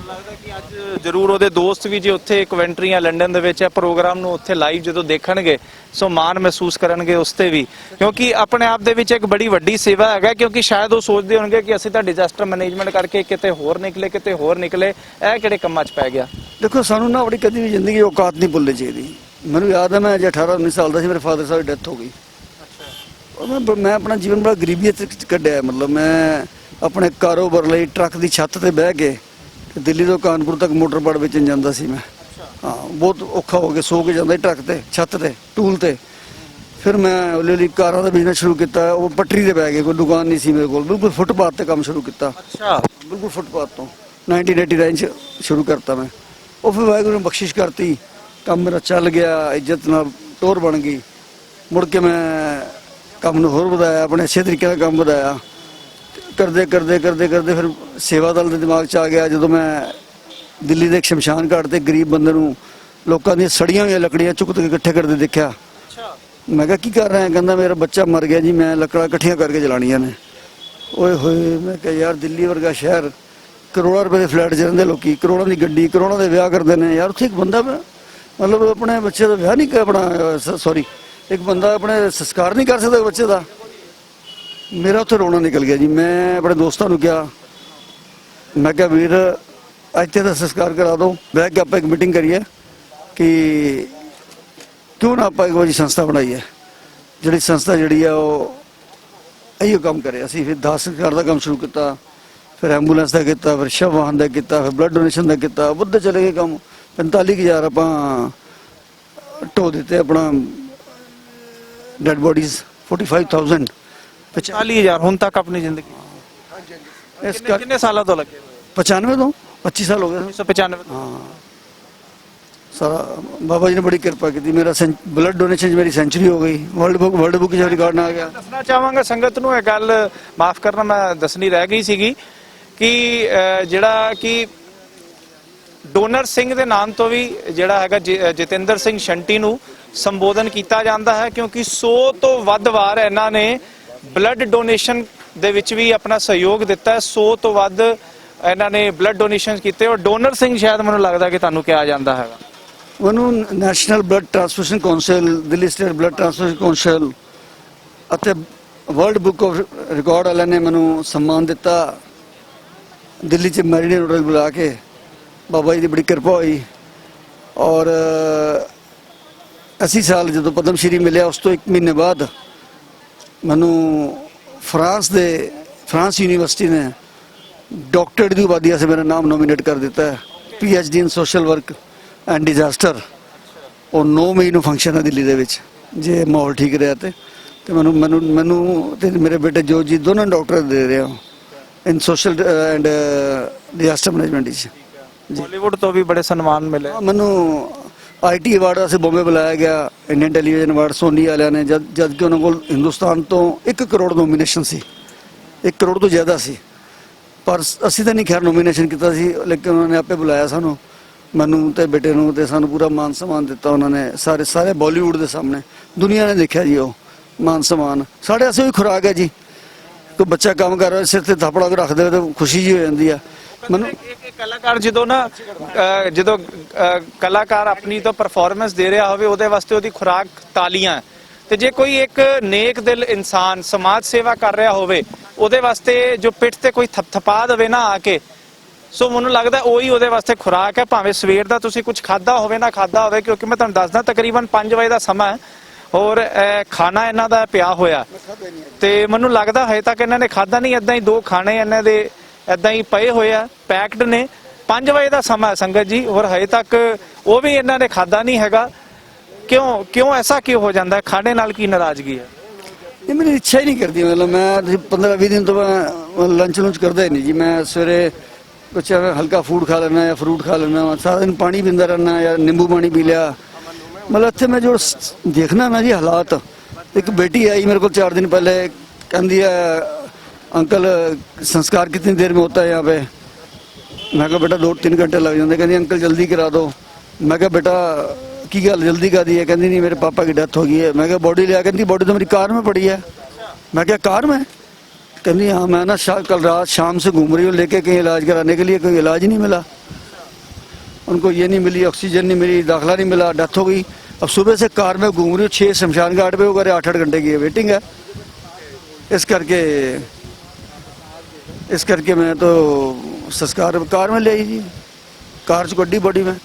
ਲੱਗਦਾ ਕਿ ਅੱਜ ਜ਼ਰੂਰ ਉਹਦੇ ਦੋਸਤ ਵੀ ਜੇ ਉੱਥੇ ਕਵੈਂਟਰੀ ਜਾਂ ਲੰਡਨ ਦੇ ਵਿੱਚ ਇਹ ਪ੍ਰੋਗਰਾਮ ਨੂੰ ਉੱਥੇ ਲਾਈਵ ਜਦੋਂ ਦੇਖਣਗੇ ਸੋ ਮਾਣ ਮਹਿਸੂਸ ਕਰਨਗੇ ਉਸ ਤੇ ਵੀ, ਕਿਉਂਕਿ ਆਪਣੇ ਆਪ ਦੇ ਵਿੱਚ ਇੱਕ ਬੜੀ ਵੱਡੀ ਸੇਵਾ ਹੈਗਾ। ਕਿਉਂਕਿ ਸ਼ਾਇਦ ਉਹ ਸੋਚਦੇ ਹੋਣਗੇ ਕਿ ਅਸੀਂ ਤਾਂ ਡਿਜ਼ਾਸਟਰ ਮੈਨੇਜਮੈਂਟ ਕਰਕੇ ਕਿਤੇ ਹੋਰ ਨਿਕਲੇ, ਕਿਤੇ ਹੋਰ ਨਿਕਲੇ, ਇਹ ਕਿਹੜੇ ਕੰਮਾਂ 'ਚ ਪੈ ਗਿਆ। ਦੇਖੋ ਸਾਨੂੰ ਨਾ ਆਪਣੀ ਕਦੀ ਵੀ ਜ਼ਿੰਦਗੀ ਔਕਾਤ ਨਹੀਂ ਭੁੱਲਣੀ ਚਾਹੀਦੀ। ਮੈਨੂੰ ਯਾਦ ਹੈ ਮੈਂ ਜੇ 18-19 ਸਾਲ ਦਾ ਸੀ, ਮੇਰੇ ਫਾਦਰ ਸਾਹਿਬ ਦੀ ਡੈਥ ਹੋ ਗਈ। ਮੈਂ ਆਪਣਾ ਜੀਵਨ ਬੜਾ ਗਰੀਬੀ ਕੱਢਿਆ। ਮਤਲਬ ਮੈਂ ਆਪਣੇ ਕਾਰੋਬਾਰ ਲਈ ਟਰੱਕ ਦੀ ਛੱਤ ਤੇ ਬਹਿ ਕੇ ਦਿੱਲੀ ਤੋਂ ਕਾਨਪੁਰ ਤੱਕ ਮੋਟਰ ਪਾੜ ਵੇਚਣ ਜਾਂਦਾ ਸੀ ਮੈਂ। ਹਾਂ, ਬਹੁਤ ਔਖਾ ਹੋ ਕੇ ਸੋ ਕੇ ਜਾਂਦਾ ਸੀ ਟਰੱਕ ਤੇ, ਛੱਤ ਤੇ, ਟੂਲ ਤੇ। ਫਿਰ ਮੈਂ ਹੌਲੀ ਹੌਲੀ ਕਾਰਾਂ ਦਾ ਬਿਜ਼ਨਸ ਸ਼ੁਰੂ ਕੀਤਾ। ਉਹ ਪੱਟਰੀ ਤੇ ਬਹਿ ਕੇ, ਕੋਈ ਦੁਕਾਨ ਨਹੀਂ ਸੀ ਮੇਰੇ ਕੋਲ, ਬਿਲਕੁਲ ਫੁੱਟਪਾਥ ਤੇ ਕੰਮ ਸ਼ੁਰੂ ਕੀਤਾ। ਅੱਛਾ, ਬਿਲਕੁਲ ਫੁੱਟਪਾਥ ਤੋਂ 1989 'ਚ ਸ਼ੁਰੂ ਕਰਤਾ ਮੈਂ। ਉਹ ਫਿਰ ਵਾਹਿਗੁਰੂ ਨੇ ਬਖਸ਼ਿਸ਼ ਕਰਤੀ, ਕੰਮ ਮੇਰਾ ਚੱਲ ਗਿਆ, ਇੱਜ਼ਤ ਨਾਲ ਟੋਰ ਬਣ ਗਈ। ਮੁੜ ਕੇ ਮੈਂ ਕੰਮ ਨੂੰ ਹੋਰ ਵਧਾਇਆ, ਆਪਣੇ ਅੱਛੇ ਤਰੀਕੇ ਨਾਲ ਕੰਮ ਵਧਾਇਆ। ਕਰਦੇ ਫਿਰ ਸੇਵਾ ਦਲ ਦੇ ਦਿਮਾਗ 'ਚ ਆ ਗਿਆ। ਜਦੋਂ ਮੈਂ ਦਿੱਲੀ ਦੇ ਇੱਕ ਸ਼ਮਸ਼ਾਨ ਘਾਟ ਤੇ ਗਰੀਬ ਬੰਦੇ ਨੂੰ ਲੋਕਾਂ ਦੀਆਂ ਸੜੀਆਂ ਹੋਈਆਂ ਲੱਕੜੀਆਂ ਚੁੱਕ ਕੇ ਇਕੱਠੇ ਕਰਦੇ ਦੇਖਿਆ, ਮੈਂ ਕਿਹਾ ਕੀ ਕਰ ਰਹੇ? ਕਹਿੰਦਾ ਮੇਰਾ ਬੱਚਾ ਮਰ ਗਿਆ ਜੀ, ਮੈਂ ਲੱਕੜਾਂ ਇਕੱਠੀਆਂ ਕਰਕੇ ਜਲਾਣੀਆਂ ਨੇ। ਓਏ ਹੋਏ, ਮੈਂ ਕਿਹਾ ਯਾਰ ਦਿੱਲੀ ਵਰਗਾ ਸ਼ਹਿਰ, ਕਰੋੜਾਂ ਰੁਪਏ ਦੇ ਫਲੈਟ 'ਚ ਰਹਿੰਦੇ ਲੋਕੀ, ਕਰੋੜਾਂ ਦੀ ਗੱਡੀ, ਕਰੋੜਾਂ ਦੇ ਵਿਆਹ ਕਰਦੇ ਨੇ ਯਾਰ। ਉੱਥੇ ਇੱਕ ਬੰਦਾ ਮਤਲਬ ਆਪਣੇ ਬੱਚੇ ਦਾ ਵਿਆਹ ਨਹੀਂ, ਆਪਣਾ ਸੌਰੀ ਇੱਕ ਬੰਦਾ ਆਪਣੇ ਸੰਸਕਾਰ ਨਹੀਂ ਕਰ ਸਕਦਾ ਬੱਚੇ ਦਾ। ਮੇਰਾ ਉੱਥੇ ਰੋਣਾ ਨਿਕਲ ਗਿਆ ਜੀ। ਮੈਂ ਆਪਣੇ ਦੋਸਤਾਂ ਨੂੰ ਕਿਹਾ, ਮੈਂ ਕਿਹਾ ਵੀਰ ਇੱਥੇ ਦਾ ਸੰਸਕਾਰ ਕਰਾ ਦਿਓ, ਬਹਿ ਕੇ ਆਪਾਂ ਇੱਕ ਮੀਟਿੰਗ ਕਰੀਏ ਕਿ ਕਿਉਂ ਨਾ ਆਪਾਂ ਇੱਕ ਵਾਰੀ ਸੰਸਥਾ ਬਣਾਈ ਹੈ, ਜਿਹੜੀ ਸੰਸਥਾ ਜਿਹੜੀ ਆ ਉਹ ਇਹੋ ਕੰਮ ਕਰੇ। ਅਸੀਂ ਫਿਰ ਦਾਹ ਸੰਸਕਾਰ ਦਾ ਕੰਮ ਸ਼ੁਰੂ ਕੀਤਾ, ਫਿਰ ਐਂਬੂਲੈਂਸ ਦਾ ਕੀਤਾ, ਫਿਰ ਸ਼ਵ ਵਾਹਨ ਦਾ ਕੀਤਾ, ਫਿਰ ਬਲੱਡ ਡੋਨੇਸ਼ਨ ਦਾ ਕੀਤਾ, ਵੱਧਦੇ ਚਲੇ ਗਏ ਕੰਮ। 45,000 ਆਪਾਂ ਢੋ ਦਿੱਤੇ ਆਪਣਾ ਡੈਡ ਬੋਡੀਜ਼ 45,000 40,000 ਹੁਣ ਤੱਕ ਆਪਣੀ ਜ਼ਿੰਦਗੀ ਇਸ ਕਰ ਕਿੰਨੇ ਸਾਲਾਂ ਤੋਂ ਲੱਗੇ 95 ਤੋਂ 25 ਸਾਲ ਹੋ ਗਏ। 1995 ਤੋਂ ਹਾਂ ਸਾਰਾ ਬਾਬਾ ਜੀ ਨੇ ਬੜੀ ਕਿਰਪਾ ਕੀਤੀ। ਮੇਰਾ ਬਲੱਡ ਡੋਨੇਸ਼ਨ 'ਚ ਮੇਰੀ ਸੈਂਚੁਰੀ ਹੋ ਗਈ, ਵਰਲਡ ਬੁੱਕ 'ਚ ਰਿਕਾਰਡ ਨਾ ਆ ਗਿਆ। ਦੱਸਣਾ ਚਾਹਾਂਗਾ ਸੰਗਤ ਨੂੰ ਇਹ ਗੱਲ, ਮਾਫ ਕਰਨਾ ਮੈਂ ਦੱਸਣੀ ਰਹਿ ਗਈ ਸੀਗੀ ਕਿ ਜਿਹੜਾ ਕਿ ਡੋਨਰ ਸਿੰਘ ਦੇ ਨਾਮ ਤੋਂ ਵੀ ਜਿਹੜਾ ਹੈਗਾ ਜਤਿੰਦਰ ਸਿੰਘ ਸ਼ੰਟੀ ਨੂੰ ਸੰਬੋਧਨ ਕੀਤਾ ਜਾਂਦਾ ਹੈ, ਕਿਉਂਕਿ 100 ਤੋਂ ਵੱਧ ਵਾਰ ਇਹਨਾਂ ਨੇ ਬਲੱਡ ਡੋਨੇਸ਼ਨ ਦੇ ਵਿੱਚ ਵੀ ਆਪਣਾ ਸਹਿਯੋਗ ਦਿੱਤਾ ਹੈ। 100 ਤੋਂ ਵੱਧ ਇਹਨਾਂ ਨੇ ਬਲੱਡ ਡੋਨੇਸ਼ਨ ਕੀਤੇ, ਔਰ ਡੋਨਰ ਸਿੰਘ ਸ਼ਾਇਦ ਮੈਨੂੰ ਲੱਗਦਾ ਕਿ ਤੁਹਾਨੂੰ ਕਿਹਾ ਜਾਂਦਾ ਹੈਗਾ। ਉਹਨੂੰ national blood transfusion council, Delhi state blood transfusion council ਅਤੇ ਵਰਲਡ ਬੁੱਕ ਆਫ ਰਿਕਾਰਡ ਵਾਲਿਆਂ ਨੇ ਮੈਨੂੰ ਸਨਮਾਨ ਦਿੱਤਾ। ਦਿੱਲੀ 'ਚ ਮੈਰੀਡੀਅਨ ਹੋਟਲ ਬੁਲਾ ਕੇ ਬਾਬਾ ਜੀ ਦੀ ਬੜੀ ਕਿਰਪਾ ਹੋਈ। ਔਰ ਅਸੀਂ ਸਾਲ ਜਦੋਂ ਪਦਮ ਸ਼੍ਰੀ ਮਿਲਿਆ, ਉਸ ਤੋਂ 1 ਮਹੀਨੇ ਬਾਅਦ ਮੈਨੂੰ फ्रांस यूनिवर्सिटी ने डॉक्टरेट की उपाधि से मेरा नाम नॉमिनेट कर दिता है, PhD in social work and disaster. और 9 मई को फंक्शन है दिल्ली के, जे माहौल ठीक रहा तो मैनू मैनू मैनू ते मेरे बेटे जो जी दोनों डॉक्टर दे रहे हो in social and disaster management. Bollywood तो भी बड़े सम्मान मिले। मैनू IT अवार्ड से बॉम्बे बुलाया गया, इंडियन टेलीविजन अवार्ड सोनी वाले ने, जब कि उन्होंने को हिंदुस्तान तो 1 करोड़ नॉमिनेशन सी, 1 करोड़ तो ज़्यादा सी, पर असी तो नहीं खैर नॉमिनेशन किया सी, लेकिन उन्होंने आपे बुलाया सानू, मैनू ते बेटे नू ते सानू पूरा मान सम्मान दिता उन्होंने, सारे सारे बॉलीवुड के सामने दुनिया ने देखा जी वो मान सम्मान। साढ़े ऐसे भी खुराक है जी, कोई बच्चा काम कर रहा है सिर से थप्पड़ा के रख दे तो खुशी जी हो जाती है। ਮੈਨੂੰ ਕਲਾਕਾਰ ਜਦੋਂ ਕਲਾਕਾਰ ਆਪਣੀ ਤੋਂ ਪਰਫਾਰਮੈਂਸ ਦੇ ਰਿਹਾ ਹੋਵੇ, ਉਹਦੇ ਵਾਸਤੇ ਉਹਦੀ ਖੁਰਾਕ ਤਾਲੀਆਂ ਹੈ, ਤੇ ਜੇ ਕੋਈ ਇੱਕ ਨੇਕ ਦਿਲ ਇਨਸਾਨ ਸਮਾਜ ਸੇਵਾ ਕਰ ਰਿਹਾ ਹੋਵੇ, ਉਹਦੇ ਵਾਸਤੇ ਜੋ ਪਿੱਠ ਤੇ ਕੋਈ ਥਪਥਪਾ ਦੇਵੇ ਨਾ ਆ ਕੇ, ਸੋ ਮੈਨੂੰ ਲੱਗਦਾ ਉਹੀ ਉਹਦੇ ਵਾਸਤੇ ਖੁਰਾਕ ਹੈ। ਭਾਵੇਂ ਸਵੇਰ ਦਾ ਤੁਸੀਂ ਕੁਝ ਖਾਦਾ ਹੋਵੇ ਨਾ ਖਾਦਾ ਹੋਵੇ, ਕਿਉਂਕਿ ਮੈਂ ਤੁਹਾਨੂੰ ਦੱਸਦਾ ਤਕਰੀਬਨ 5 ਵਜੇ ਦਾ ਸਮਾਂ ਹੈ ਔਰ ਖਾਣਾ ਇਹਨਾਂ ਦਾ ਪਿਆ ਹੋਇਆ, ਤੇ ਮੈਨੂੰ ਲੱਗਦਾ ਹਜੇ ਤੱਕ ਇਹਨਾਂ ਨੇ ਖਾਦਾ ਨਹੀਂ। ਏਦਾਂ ਹੀ 2 ਖਾਣੇ ਇਹਨਾਂ ਦੇ ਏਦਾਂ ਹੀ ਪਏ ਹੋਏ ਆ, ਪੈਕਡ ਨੇ। 5 ਵਜੇ ਦਾ ਸਮਾਂ ਸੰਗਤ ਜੀ, ਔਰ ਹਜੇ ਤੱਕ ਉਹ ਵੀ ਇਹਨਾਂ ਨੇ ਖਾਦਾ ਨਹੀਂ ਹੈਗਾ। ਕਿਉਂ ਐਸਾ ਕਿਉਂ ਹੋ ਜਾਂਦਾ? ਖਾਣੇ ਨਾਲ ਕੀ ਨਾਰਾਜ਼ਗੀ ਹੈ? ये मेरी इच्छा ही नहीं करती, मतलब मैं 15-20 दिन तो मैं लंच लुंच करता ही नहीं जी। मैं सवेरे कुछ हल्का फूड खा लेना या फ्रूट खा लेना, सारा दिन पानी पींदा रहना या नींबू पानी पी लिया। मतलब इतने मैं जो देखना ना जी हालात, एक बेटी आई मेरे को 4 दिन पहले, कहती है अंकल संस्कार कितनी देर में होता है यहाँ पे? मैं कहा बेटा 2-3 घंटे लग जाते। कहती अंकल जल्दी करा दो। मैं कहा बेटा की गल जल्दी कर दी है? कहती नहीं मेरे पापा की डेथ हो गई है। मैं कहा बॉडी लिया? कहती बॉडी तो मेरी कार में पड़ी है। मैं क्या कार में? कहती हाँ मैं ना कल रात शाम से घूम रही हूँ लेके कहीं इलाज कराने के लिए, कोई इलाज नहीं मिला उनको, ये नहीं मिली, ऑक्सीजन नहीं मिली, दाखिला नहीं मिला, डेथ हो गई। अब सुबह से कार में घूम रही हूँ, 6 शमशान घाट पे, वो करे 8-8 घंटे की वेटिंग है। इस करके मैं तो संस्कार कार में ले आई जी, कार च गड्डी बॉडी में।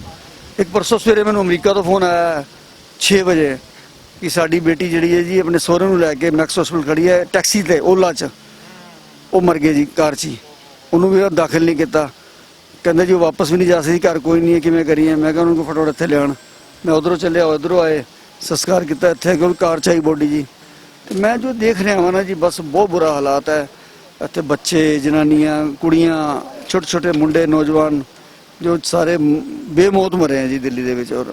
एक परसों सवेरे मैंने अमरीका तो फोन आया 6 बजे कि साड़ी बेटी जी है जी अपने सोहरे नूं लैके मैक्स हॉस्पिटल खड़ी है, टैक्सी ते ओला च वो मर गए जी कार च ही, उन्होंने भी दाखिल नहीं किया। कहते जी वो वापस भी नहीं जा सकती, घर कोई नहीं है, किमें करिए? मैं उनको फटोफट इत्थे ले आन। मैं उधरों चलिया, उधरों आए, संस्कार किया इत्थे, क्योंकि कार च आई बॉडी जी। तो मैं जो देख रहा हूँ ना जी, बस बहुत बुरा हालात है इत्थे। बच्चे, जनानियाँ, कुड़ियाँ, छोटे छोटे मुंडे, नौजवान जो सारे बेमौत मरे हैं जी दिल्ली दे विच, और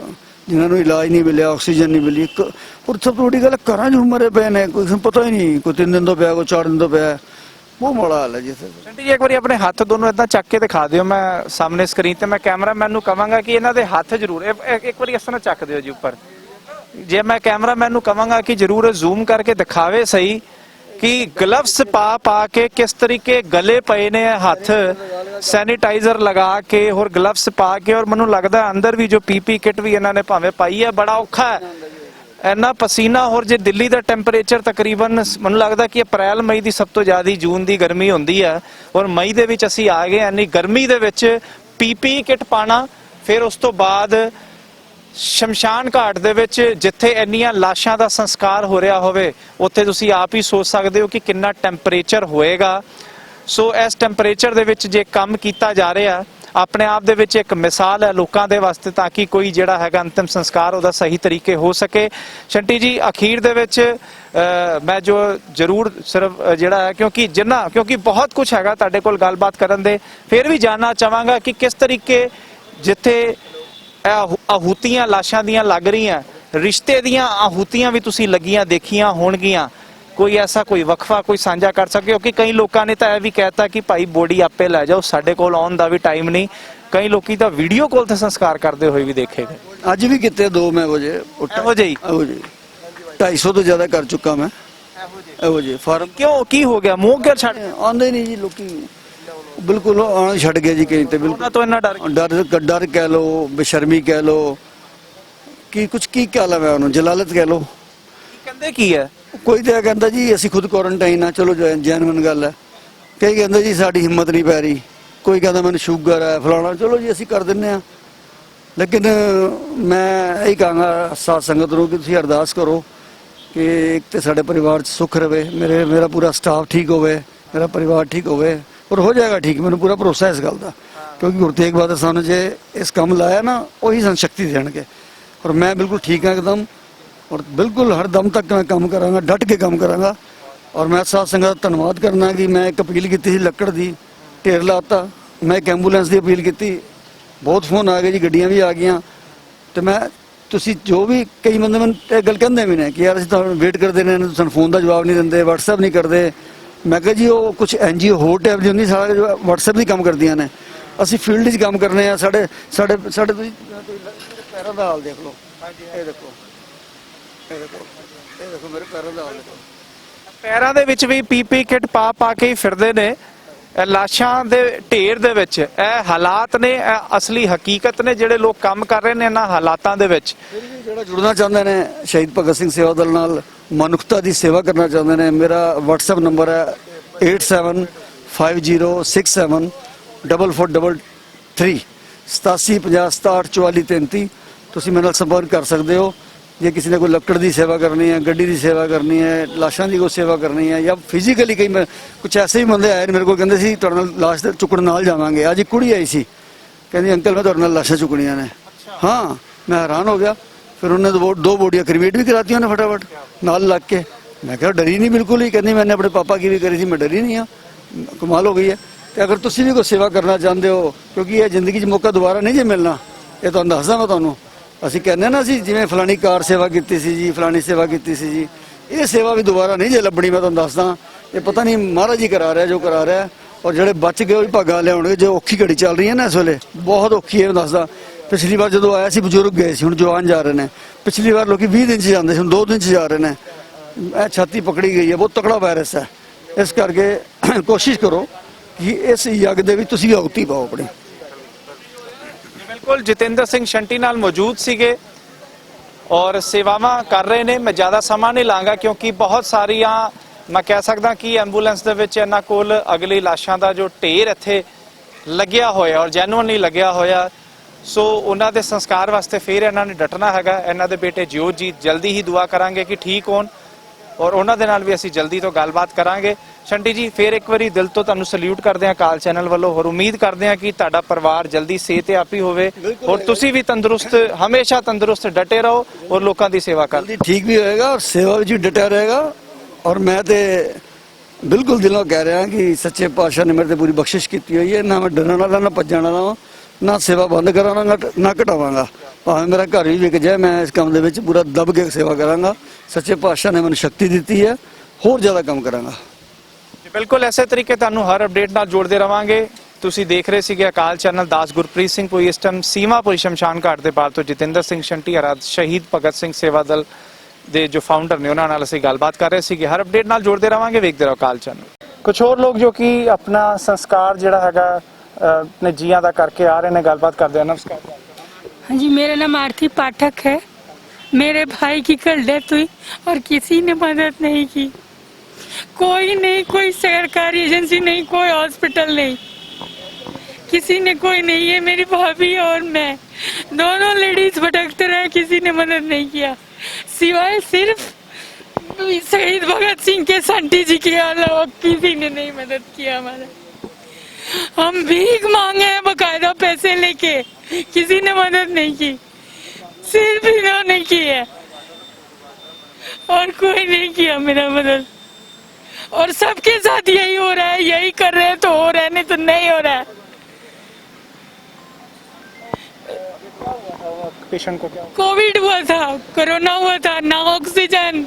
जिन्होंने इलाज नहीं मिले, ऑक्सीजन नहीं मिली। और सब तो बड़ी गल घर च मरे पे ने, कोई पता ही नहीं, कोई 3 दिन तो पिया, कोई 4 दिन तो पिया। बहुत माड़ा हाल है जी। शंटी जी एक बार अपने हाथ दोनों इतना चक के दिखा दियो, मैं सामने स्क्रीन ते मैं कैमरामैन नूं कहांगा कि इन्हां दे हाथ जरूर एक बार इस तरह चक दियो जी ऊपर। जे मैं कैमरामैन नूं कहांगा कि जरूर जूम करके दिखावे सही कि ग्लव्स पा के किस तरीके गले पे ने, हाथ सैनिटाइजर लगा के और ग्लव्स पा के, और मैनूं लगदा अंदर भी जो पीपी किट भी इन्हां ने भावें पाई है, बड़ा औखा है इन्ना पसीना। और जे दिल्ली का टैंपरेचर तकरीबन मैनूं लगदा कि अप्रैल मई की सब तो ज़्यादा जून की गर्मी होंदी है, और मई दे विच असीं आ गए इन्नी गर्मी दे विच पीपी किट पाना, फिर उस तो बाद शमशान घाट दे विच जिथे इन्नियां लाशां दा संस्कार हो रहा होवे, उत्थे तुसीं आप ही सोच सकते हो कि कितना टैंपरेचर होएगा। ਸੋ ਇਸ ਟੈਂਪਰੇਚਰ ਦੇ ਵਿੱਚ ਜੇ ਕੰਮ ਕੀਤਾ ਜਾ ਰਿਹਾ ਆਪਣੇ ਆਪ ਦੇ ਵਿੱਚ ਇੱਕ ਮਿਸਾਲ ਹੈ ਲੋਕਾਂ ਦੇ ਵਾਸਤੇ, ਤਾਂ ਕਿ ਕੋਈ ਜਿਹੜਾ ਹੈਗਾ ਅੰਤਿਮ ਸੰਸਕਾਰ ਉਹਦਾ ਸਹੀ ਤਰੀਕੇ ਹੋ ਸਕੇ। ਸ਼ੰਟੀ ਜੀ, ਅਖੀਰ ਦੇ ਵਿੱਚ ਮੈਂ ਜੋ ਜ਼ਰੂਰ ਸਿਰਫ ਜਿਹੜਾ ਹੈ ਕਿਉਂਕਿ ਬਹੁਤ ਕੁਝ ਹੈਗਾ ਤੁਹਾਡੇ ਕੋਲ ਗੱਲਬਾਤ ਕਰਨ ਦੇ, ਫਿਰ ਵੀ ਜਾਨਣਾ ਚਾਹਾਂਗਾ ਕਿ ਕਿਸ ਤਰੀਕੇ ਜਿੱਥੇ ਆਹੂਤੀਆਂ ਲਾਸ਼ਾਂ ਦੀਆਂ ਲੱਗ ਰਹੀਆਂ, ਰਿਸ਼ਤੇ ਦੀਆਂ ਆਹੂਤੀਆਂ ਵੀ ਤੁਸੀਂ ਲੱਗੀਆਂ ਦੇਖੀਆਂ ਹੋਣਗੀਆਂ, ਕੋਈ ਐਸਾ ਕੋਈ ਵਕਫਾ ਕੋਈ ਸਾਂਝਾ ਕਰ ਸਕੇ? ਕਿਉਂਕਿ ਕਈ ਲੋਕਾਂ ਨੇ ਤਾਂ ਇਹ ਵੀ ਕਹਿਤਾ ਕਿ ਭਾਈ ਬੋਡੀ ਆਪੇ ਲੈ ਜਾਓ, ਸਾਡੇ ਕੋਲ ਆਉਣ ਦਾ ਵੀ ਟਾਈਮ ਨਹੀਂ। ਕਈ ਲੋਕੀ ਤਾਂ ਵੀਡੀਓ ਕਾਲ ਤੇ ਸੰਸਕਾਰ ਕਰਦੇ ਹੋਏ ਵੀ ਦੇਖੇ ਗਏ। ਅੱਜ ਵੀ ਕੀਤੇ 2 ਮੈਂ ਇਹੋ ਜਿਹੇ 250 ਤੋਂ ਜ਼ਿਆਦਾ ਕਰ ਚੁੱਕਾ ਮੈਂ ਇਹੋ ਜਿਹੇ ਫਾਰਮ। ਕਿਉਂ, ਕੀ ਹੋ ਗਿਆ? ਮੂੰਹ ਕਿਉਂ ਛੱਡ ਆਉਂਦੇ ਨਹੀਂ ਜੀ ਲੋਕੀ, ਬਿਲਕੁਲ ਆਉਣਾ ਛੱਡ ਗਏ ਜੀ ਕਈ ਤੇ। ਬਿਲਕੁਲ ਤੋਂ ਇੰਨਾ ਡਰ ਕਹਿ ਲੋ, ਬੇਸ਼ਰਮੀ ਕਹਿ ਲੋ, ਕੀ ਕਹਿ ਲਾ ਮੈਂ ਉਹਨੂੰ, ਜਲਾਲਤ ਕਹਿ ਲੋ। ਕਹਿੰਦੇ ਕੀ ਹੈ? ਕੋਈ ਤਾਂ ਕਹਿੰਦਾ ਜੀ ਅਸੀਂ ਖੁਦ ਕੁਆਰੰਟਾਈਨ ਆ, ਚਲੋ ਜੈਨੂਇਨ ਗੱਲ ਹੈ। ਕਈ ਕਹਿੰਦੇ ਜੀ ਸਾਡੀ ਹਿੰਮਤ ਨਹੀਂ ਪੈ ਰਹੀ, ਕੋਈ ਕਹਿੰਦਾ ਮੈਨੂੰ ਸ਼ੂਗਰ ਹੈ ਫਲਾਣਾ, ਚਲੋ ਜੀ ਅਸੀਂ ਕਰ ਦਿੰਦੇ ਆ। ਲੇਕਿਨ ਮੈਂ ਇਹੀ ਕਹਾਂਗਾ ਸਾਧ ਸੰਗਤ ਨੂੰ ਕਿ ਤੁਸੀਂ ਅਰਦਾਸ ਕਰੋ ਕਿ ਇੱਕ ਤੇ ਸਾਡੇ ਪਰਿਵਾਰ 'ਚ ਸੁੱਖ ਰਵੇ, ਮੇਰਾ ਪੂਰਾ ਸਟਾਫ ਠੀਕ ਹੋਵੇ, ਮੇਰਾ ਪਰਿਵਾਰ ਠੀਕ ਹੋਵੇ, ਔਰ ਹੋ ਜਾਏਗਾ ਠੀਕ। ਮੈਨੂੰ ਪੂਰਾ ਭਰੋਸਾ ਇਸ ਗੱਲ ਦਾ, ਕਿਉਂਕਿ ਗੁਰੂ ਤੇਗ ਬਹਾਦਰ ਸਾਹਿਬ ਨੇ ਜੇ ਇਸ ਕੰਮ ਲਾਇਆ ਨਾ, ਉਹੀ ਸਾਨੂੰ ਸ਼ਕਤੀ ਦੇਣਗੇ। ਔਰ ਮੈਂ ਬਿਲਕੁਲ ਠੀਕ ਹਾਂ ਇੱਕਦਮ, ਔਰ ਬਿਲਕੁਲ ਹਰ ਦਮ ਤੱਕ ਮੈਂ ਕੰਮ ਕਰਾਂਗਾ, ਡਟ ਕੇ ਕੰਮ ਕਰਾਂਗਾ। ਔਰ ਮੈਂ ਸਾਧ ਸੰਗਤ ਦਾ ਧੰਨਵਾਦ ਕਰਨਾ ਕਿ ਮੈਂ ਇੱਕ ਅਪੀਲ ਕੀਤੀ ਸੀ, ਲੱਕੜ ਦੀ ਢੇਰ ਲਾਤਾ, ਮੈਂ ਇੱਕ ਐਂਬੂਲੈਂਸ ਦੀ ਅਪੀਲ ਕੀਤੀ, ਬਹੁਤ ਫੋਨ ਆ ਗਏ ਜੀ, ਗੱਡੀਆਂ ਵੀ ਆ ਗਈਆਂ। ਤੇ ਮੈਂ ਤੁਸੀਂ ਜੋ ਵੀ, ਕਈ ਬੰਦੇ ਮੈਨੂੰ ਇਹ ਗੱਲ ਕਹਿੰਦੇ ਵੀ ਨੇ ਕਿ ਯਾਰ ਅਸੀਂ ਤੁਹਾਨੂੰ ਵੇਟ ਕਰਦੇ ਨੇ, ਤੁਹਾਨੂੰ ਫੋਨ ਦਾ ਜਵਾਬ ਨਹੀਂ ਦਿੰਦੇ, WhatsApp ਨਹੀਂ ਕਰਦੇ। ਮੈਂ ਕਿਹਾ ਜੀ ਉਹ ਕੁਝ NGO ਹੋਰ ਟਾਈਪ ਦੀ ਹੁੰਦੀ, ਸਾਰਾ ਜੋ WhatsApp ਦੀ ਕੰਮ ਕਰਦੀਆਂ ਨੇ, ਅਸੀਂ ਫੀਲਡ 'ਚ ਕੰਮ ਕਰਨੇ ਆ। ਸਾਡੇ ਤੁਸੀਂ ਪੈਰਾਂ ਦਾ ਹਾਲ ਦੇਖ ਲਓ, ਇਹ ਦੇਖੋ, ਇਹ ਦੇਖੋ ਮੇਰੇ ਪੈਰਾਂ ਦਾ ਹਾਲ ਦੇਖੋ। ਪੈਰਾਂ ਦੇ ਵਿੱਚ ਵੀ PP ਕਿਟ ਪਾ ਕੇ ਹੀ ਫਿਰਦੇ ਨੇ। ਇਹ ਲਾਸ਼ਾਂ ਦੇ ਢੇਰ ਦੇ ਵਿੱਚ ਇਹ ਹਾਲਾਤ ਨੇ, ਇਹ ਅਸਲੀ ਹਕੀਕਤ ਨੇ, ਜਿਹੜੇ ਲੋਕ ਕੰਮ ਕਰ ਰਹੇ ਨੇ ਇਹਨਾਂ ਹਾਲਾਤਾਂ ਦੇ ਵਿੱਚ। ਜਿਹੜਾ ਜੁੜਨਾ ਚਾਹੁੰਦੇ ਨੇ ਸ਼ਹੀਦ ਭਗਤ ਸਿੰਘ ਸੇਵਾ ਦਲ ਨਾਲ, ਮਨੁੱਖਤਾ ਦੀ ਸੇਵਾ ਕਰਨਾ ਚਾਹੁੰਦੇ ਨੇ, ਮੇਰਾ WhatsApp ਨੰਬਰ ਹੈ 8750674433 8750674433। ਤੁਸੀਂ ਮੇਰੇ ਨਾਲ ਸੰਪਰਕ ਕਰ ਸਕਦੇ ਹੋ ਜੇ ਕਿਸੇ ਨੇ ਕੋਈ ਲੱਕੜ ਦੀ ਸੇਵਾ ਕਰਨੀ ਹੈ, ਗੱਡੀ ਦੀ ਸੇਵਾ ਕਰਨੀ ਹੈ, ਲਾਸ਼ਾਂ ਦੀ ਕੋਈ ਸੇਵਾ ਕਰਨੀ ਹੈ, ਜਾਂ ਫਿਜ਼ੀਕਲੀ ਕਈ ਕੁਝ ਐਸੇ ਹੀ ਬੰਦੇ ਆਏ ਨੇ ਮੇਰੇ ਕੋਲ, ਕਹਿੰਦੇ ਸੀ ਤੁਹਾਡੇ ਨਾਲ ਲਾਸ਼ ਚੁੱਕਣ ਨਾਲ ਜਾਵਾਂਗੇ। ਅੱਜ ਇੱਕ ਕੁੜੀ ਆਈ ਸੀ, ਕਹਿੰਦੀ ਅੰਕਲ ਮੈਂ ਤੁਹਾਡੇ ਨਾਲ ਲਾਸ਼ਾਂ ਚੁੱਕਣੀਆਂ ਨੇ। ਹਾਂ, ਮੈਂ ਹੈਰਾਨ ਹੋ ਗਿਆ। ਫਿਰ ਉਹਨੇ 2 ਬੋਡੀਆਂ ਕ੍ਰੀਮੇਟ ਵੀ ਕਰਾਤੀਆਂ ਨੇ ਫਟਾਫਟ ਨਾਲ ਲੱਗ ਕੇ। ਮੈਂ ਕਿਹਾ ਡਰੀ ਨਹੀਂ ਬਿਲਕੁਲ ਹੀ, ਕਹਿੰਦੀ ਮੈंने ਆਪਣੇ ਪਾਪਾ की भी करी थी, मैं डरी नहीं हाँ। कमाल हो गई है। तो अगर तुसी भी कोई सेवा करना चाहते हो, क्योंकि ये जिंदगी 'ਚ मौका दोबारा नहीं जे मिलना, ये ਤੁਹਾਨੂੰ ਦੱਸਦਾ ਮੈਂ ਤੁਹਾਨੂੰ। ਅਸੀਂ ਕਹਿੰਦੇ ਨਾ ਅਸੀਂ ਜਿਵੇਂ ਫਲਾਣੀ ਕਾਰ ਸੇਵਾ ਕੀਤੀ ਸੀ ਜੀ, ਫਲਾਣੀ ਸੇਵਾ ਕੀਤੀ ਸੀ ਜੀ, ਇਹ ਸੇਵਾ ਵੀ ਦੁਬਾਰਾ ਨਹੀਂ ਜੇ ਲੱਭਣੀ। ਮੈਂ ਤੁਹਾਨੂੰ ਦੱਸਦਾ, ਇਹ ਪਤਾ ਨਹੀਂ ਮਹਾਰਾਜ ਜੀ ਕਰਾ ਰਿਹਾ ਜੋ ਕਰਾ ਰਿਹਾ। ਔਰ ਜਿਹੜੇ ਬਚ ਗਏ ਉਹ ਵੀ ਭਾਗਾ ਲਿਆਉਣਗੇ। ਜੋ ਔਖੀ ਘੜੀ ਚੱਲ ਰਹੀ ਹੈ ਨਾ ਇਸ ਵੇਲੇ, ਬਹੁਤ ਔਖੀ ਹੈ। ਮੈਂ ਦੱਸਦਾ, ਪਿਛਲੀ ਵਾਰ ਜਦੋਂ ਆਇਆ ਸੀ ਬਜ਼ੁਰਗ ਗਏ ਸੀ, ਹੁਣ ਜਵਾਨ ਜਾ ਰਹੇ ਨੇ। ਪਿਛਲੀ ਵਾਰ ਲੋਕੀ 20 ਦਿਨ 'ਚ ਜਾਂਦੇ ਸੀ, ਹੁਣ 2 ਦਿਨ 'ਚ ਜਾ ਰਹੇ ਨੇ। ਇਹ ਛਾਤੀ ਪਕੜੀ ਗਈ ਹੈ, ਬਹੁਤ ਤਕੜਾ ਵਾਇਰਸ ਹੈ। ਇਸ ਕਰਕੇ ਕੋਸ਼ਿਸ਼ ਕਰੋ ਕਿ ਇਸ ਯੱਗ ਦੇ ਵਿੱਚ ਤੁਸੀਂ ਆਹੁਤੀ ਪਾਓ ਆਪਣੀ। ਬਿਲਕੁਲ ਜਤਿੰਦਰ ਸਿੰਘ ਸ਼ੰਟੀ ਨਾਲ ਮੌਜੂਦ ਸੀਗੇ ਔਰ ਸੇਵਾਵਾਂ ਕਰ ਰਹੇ ਨੇ। ਮੈਂ ਜ਼ਿਆਦਾ ਸਮਾਂ ਨਹੀਂ ਲਾਂਗਾ ਕਿਉਂਕਿ ਬਹੁਤ ਸਾਰੀਆਂ ਮੈਂ ਕਹਿ ਸਕਦਾ ਕਿ ਐਂਬੂਲੈਂਸ ਦੇ ਵਿੱਚ ਇਹਨਾਂ ਕੋਲ ਅਗਲੀ ਲਾਸ਼ਾਂ ਦਾ ਜੋ ਢੇਰ ਇੱਥੇ ਲੱਗਿਆ ਹੋਇਆ ਔਰ ਜੈਨੂਇਨਲੀ ਲੱਗਿਆ ਹੋਇਆ। ਸੋ ਉਹਨਾਂ ਦੇ ਸੰਸਕਾਰ ਵਾਸਤੇ ਫਿਰ ਇਹਨਾਂ ਨੇ ਡਟਣਾ ਹੈਗਾ। ਇਹਨਾਂ ਦੇ ਬੇਟੇ ਜਿਉਤ ਜੀ ਜਲਦੀ ਹੀ ਦੁਆ ਕਰਾਂਗੇ ਕਿ ਠੀਕ ਹੋਣ ਔਰ ਉਹਨਾਂ ਦੇ ਨਾਲ ਵੀ ਅਸੀਂ ਜਲਦੀ ਤੋਂ ਗੱਲਬਾਤ ਕਰਾਂਗੇ। ਸ਼ੰਟੀ ਜੀ ਫਿਰ ਇੱਕ ਵਾਰੀ ਦਿਲ ਤੋਂ ਤੁਹਾਨੂੰ ਸਲੂਟ ਕਰਦੇ ਹਾਂ ਕਾਲ ਚੈਨਲ ਵੱਲੋਂ ਔਰ ਉਮੀਦ ਕਰਦੇ ਹਾਂ ਕਿ ਤੁਹਾਡਾ ਪਰਿਵਾਰ ਜਲਦੀ ਸਿਹਤਯਾਬੀ ਹੋਵੇ ਔਰ ਤੁਸੀਂ ਵੀ ਤੰਦਰੁਸਤ, ਹਮੇਸ਼ਾ ਤੰਦਰੁਸਤ ਡਟੇ ਰਹੋ ਔਰ ਲੋਕਾਂ ਦੀ ਸੇਵਾ ਕਰੋ। ਜਲਦੀ ਠੀਕ ਵੀ ਹੋਏਗਾ ਔਰ ਸੇਵਾ ਵਿੱਚ ਵੀ ਡਟਿਆ ਰਹੇਗਾ। ਔਰ ਮੈਂ ਤੇ ਬਿਲਕੁਲ ਦਿਲੋਂ ਕਹਿ ਰਿਹਾ ਕਿ ਸੱਚੇ ਪਾਤਸ਼ਾਹ ਨੇ ਮੇਰੇ ਤੇ ਪੂਰੀ ਬਖਸ਼ਿਸ਼ ਕੀਤੀ ਹੋਈ ਹੈ। ਨਾ ਮੈਂ ਡਰਨ ਵਾਲਾ, ਨਾ ਭੱਜਣ ਵਾਲਾ, ਨਾ ਸੇਵਾ ਬੰਦ ਕਰਾਂਗਾ, ਨਾ ਘਟਾਵਾਂਗਾ। ਭਾਵੇਂ ਮੇਰਾ ਘਰ ਵੀ ਵਿਕ ਜਾਏ, ਮੈਂ ਇਸ ਕੰਮ ਦੇ ਵਿੱਚ ਪੂਰਾ ਦਬ ਕੇ ਸੇਵਾ ਕਰਾਂਗਾ। ਸੱਚੇ ਪਾਤਸ਼ਾਹ ਨੇ ਮੈਨੂੰ ਸ਼ਕਤੀ ਦਿੱਤੀ ਹੈ, ਹੋਰ ਜ਼ਿਆਦਾ ਕੰਮ ਕਰਾਂਗਾ। ਬਿਲਕੁਲ ਇਸੇ ਤਰੀਕੇ ਤੁਹਾਨੂੰ ਹਰ ਅਪਡੇਟ ਨਾਲ ਜੋੜਦੇ ਰਵਾਂਗੇ। ਤੁਸੀਂ ਦੇਖ ਰਹੇ ਸੀਗੇ ਅਕਾਲ ਚੈਨਲ। ਦਾਸ ਗੁਰਪ੍ਰੀਤ ਸਿੰਘ ਕੋਈ ਇਸ ਟਾਈਮ ਸੀਮਾਪੁਰੀ ਸ਼ਮਸ਼ਾਨ ਘਾਟ ਦੇ ਪਾਰ ਤੋਂ ਜਤਿੰਦਰ ਸਿੰਘ ਸ਼ੰਟੀ ਹਰਾ ਸ਼ਹੀਦ ਭਗਤ ਸਿੰਘ ਸੇਵਾ ਦਲ ਦੇ ਜੋ ਫਾਊਂਡਰ ਨੇ ਉਹਨਾਂ ਨਾਲ ਅਸੀਂ ਗੱਲਬਾਤ ਕਰ ਰਹੇ ਸੀਗੇ। ਹਰ ਅਪਡੇਟ ਨਾਲ ਜੋੜਦੇ ਰਵਾਂਗੇ, ਵੇਖਦੇ ਰਹੋ ਅਕਾਲ ਚੈਨਲ। ਕੁਝ ਹੋਰ ਲੋਕ ਜੋ ਕਿ ਆਪਣਾ ਸੰਸਕਾਰ ਜਿਹੜਾ ਹੈਗਾ अपने जिया दा करके आ रहे हैं, गलबात करते हैं। नमस्कार। हाँ जी, मेरा नाम आरती पाठक है। मेरे भाई की कल डेथ हुई और किसी ने मदद नहीं की। कोई नहीं, कोई सरकारी एजेंसी नहीं, कोई हॉस्पिटल नहीं, किसी ने कोई नहीं है। मेरी भाभी और मैं दोनों लेडीज भटकते रहे, किसी ने मदद नहीं किया सिवाय सिर्फ शहीद भगत सिंह के संटी जी के अलावा किसी ने नहीं मदद किया हमारा। हम भीख मांगे हैं बकायदा पैसे लेके, किसी ने मदद नहीं की, सिर्फ इन्होंने की है और कोई नहीं किया मेरा मदद। और सबके साथ यही हो रहा है, यही कर रहे हैं तो हो रहा है, नहीं तो नहीं हो रहा है। पेशेंट को क्या कोविड हुआ था, कोरोना हुआ था, ना ऑक्सीजन,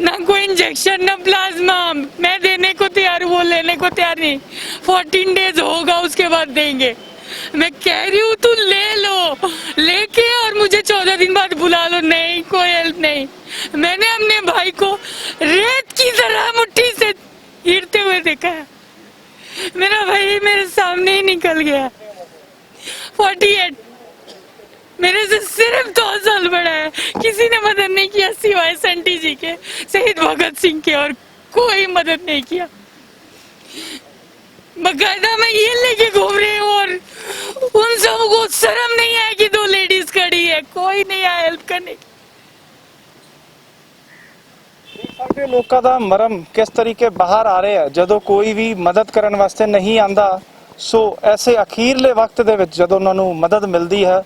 ना कोई इंजेक्शन, ना प्लाज्मा। मैं देने को तैयार हूँ, वो लेने को तैयार नहीं। 14 डेज होगा उसके बाद देंगे। मैं कह रही हूँ तू ले लो, लेके और मुझे 14 दिन बाद बुला लो। नहीं, कोई हेल्प नहीं। मैंने अपने भाई को रेत की तरह मुट्ठी से गिरते हुए देखा है। मेरा भाई मेरे सामने ही निकल गया। 48 मेरे से सिर्फ 2 साल बड़ा है। किसी ने मदद नहीं किया सिवाय संटी जी के, शहीद भगत सिंह के, और कोई मदद नहीं किया। बकायदा मैं ये लेके घूम रही हूँ और उन सबको शर्म नहीं है कि 2 लेडीज खड़ी है, कोई नहीं आया हेल्प करने। ਸਾਡੇ ਲੋਕਾਂ ਦਾ ਮਰਮ ਕਿਸ ਤਰੀਕੇ ਬਾਹਰ ਆ ਰਿਹਾ ਹੈ ਜਦੋਂ ਕੋਈ ਵੀ ਮਦਦ ਕਰਨ ਵਾਸਤੇ ਨਹੀਂ ਆਂਦਾ। ਸੋ ਐਸੇ ਅਖੀਰਲੇ ਵਕਤ ਦੇ ਵਿੱਚ ਜਦੋਂ ਉਹਨਾਂ ਨੂੰ ਮਦਦ ਮਿਲਦੀ ਹੈ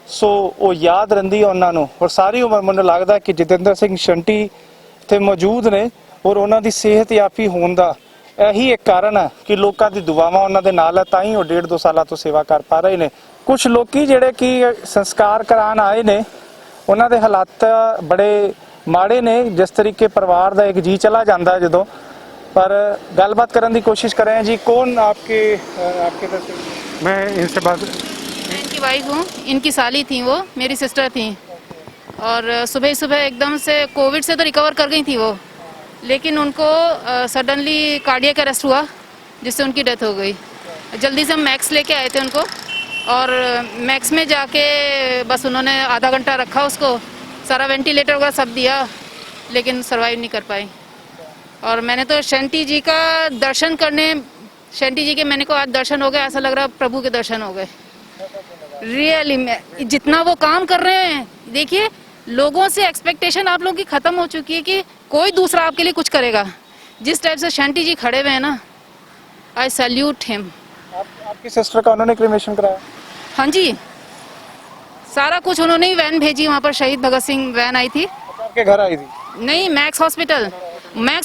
ਸੋ ਉਹ ਯਾਦ ਰਹਿੰਦੀ ਹੈ ਉਹਨਾਂ ਨੂੰ। ਔਰ ਸਾਰੀ ਉਮਰ ਮੈਨੂੰ ਲੱਗਦਾ ਕਿ ਜਤਿੰਦਰ ਸਿੰਘ ਸ਼ੰਟੀ ਤੇ ਮੌਜੂਦ ਨੇ ਔਰ ਉਹਨਾਂ ਦੀ ਸਿਹਤ ਯਾਫੀ ਹੋਣ ਦਾ ਇਹੀ ਇੱਕ ਕਾਰਨ ਹੈ ਕਿ ਲੋਕਾਂ ਦੀ ਦੁਆਵਾਂ ਉਹਨਾਂ ਦੇ ਨਾਲ ਹੈ, ਤਾਂ ਹੀ ਉਹ 1.5-2 ਸਾਲਾਂ ਤੋਂ ਸੇਵਾ ਕਰ ਪਾ ਰਹੇ ਨੇ। ਕੁਝ ਲੋਕੀ ਜਿਹੜੇ ਕਿ ਸੰਸਕਾਰ ਕਰਾਉਣ ਆਏ ਨੇ ਉਹਨਾਂ ਦੇ ਹਾਲਾਤ ਬੜੇ ਮਾੜੇ ਨੇ। ਜਿਸ ਤਰੀਕੇ ਪਰਿਵਾਰ ਦਾ ਇੱਕ ਜੀ ਚਲਾ ਜਾਂਦਾ ਜਦੋਂ, पर गलबात करने की कोशिश कर रहे हैं। जी कौन आपके तरफ से? मैं इनसे बात, मैं इनकी वाइफ हूँ, इनकी साली थी, वो मेरी सिस्टर थी। और सुबह सुबह एकदम से कोविड से तो रिकवर कर गई थी वो, लेकिन उनको सडनली कार्डियक अरेस्ट हुआ जिससे उनकी डेथ हो गई। जल्दी से हम मैक्स लेके आए थे उनको, और मैक्स में जाके बस उन्होंने आधा घंटा रखा उसको, सारा वेंटिलेटर वगैरह सब दिया, लेकिन सर्वाइव नहीं कर पाई। और मैंने तो शंटी जी का दर्शन करने, शंटी जी के मैंने को आज दर्शन हो गए, ऐसा लग रहा प्रभु के दर्शन हो गए रियली। में जितना वो काम कर रहे हैं, देखिए लोगों से एक्सपेक्टेशन आप लोगों की खत्म हो चुकी है कि कोई दूसरा आपके लिए कुछ करेगा। जिस टाइप से शंटी जी खड़े हुए हैं ना, आई सैल्यूट हिम। आपकी सिस्टर का उन्होंने क्रिमेशन कराया? हाँ जी, सारा कुछ उन्होंने ही वैन भेजी वहाँ पर, शहीद भगत सिंह वैन आई थी। आपके घर आई थी? नहीं, मैक्स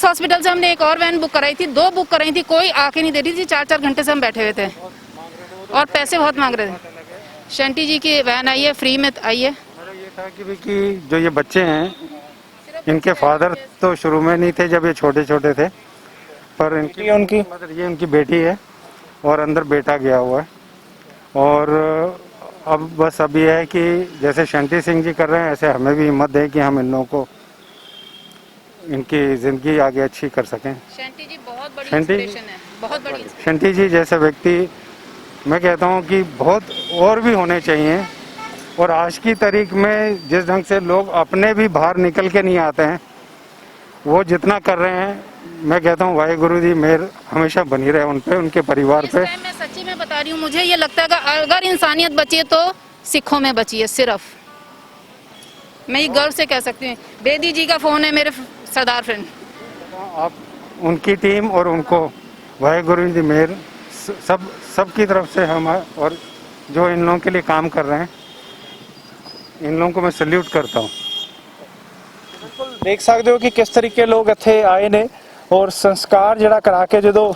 हॉस्पिटल से हमने एक और वैन बुक कराई थी, 2 बुक कराई थी, कोई आके नहीं दे रही थी। 4-4 घंटे से हम बैठे हुए थे और पैसे बहुत मांग रहे थे। शंटी जी की वैन आई है, फ्री में आई है। मेरा ये था कि जो ये बच्चे हैं, इनके फादर तो शुरू में नहीं थे जब ये छोटे छोटे थे, पर उनकी मतलब ये उनकी बेटी है और अंदर बेटा गया हुआ है। और अब बस अब ये है कि जैसे शंटी सिंह जी कर रहे हैं, ऐसे हमें भी हिम्मत दें कि हम इन लोगों को इनकी ज़िंदगी आगे अच्छी कर सकें। शंटी जी बहुत बड़ी शंटी- इंस्पिरेशन है, बहुत बड़ी। शंटी जी जैसे व्यक्ति मैं कहता हूँ कि बहुत और भी होने चाहिए। और आज की तारीख में जिस ढंग से लोग अपने भी बाहर निकल के नहीं आते हैं, वो जितना कर रहे हैं, मैं कहता हूँ वाहेगुरु जी मेहर हमेशा बनी रहे उन पे, उनके परिवार इस पे। टाइम मैं सच्ची में बता रही हूँ, मुझे ये लगता है कि अगर इंसानियत बची है तो सिखों में बची है सिर्फ। मैं ये गर्व से कह सकती हूँ। बेदी जी का फोन है, मेरे सरदार फ्रेंड। आप उनकी टीम और उनको वाहेगुरु जी मेहर सब की तरफ से हम, और जो इन लोगों के लिए काम कर रहे हैं, इन लोगों को मैं सल्यूट करता हूँ। देख सकते हो कि किस तरीके लोग इत्थे आए ने और संस्कार जिहड़ा करा के जदों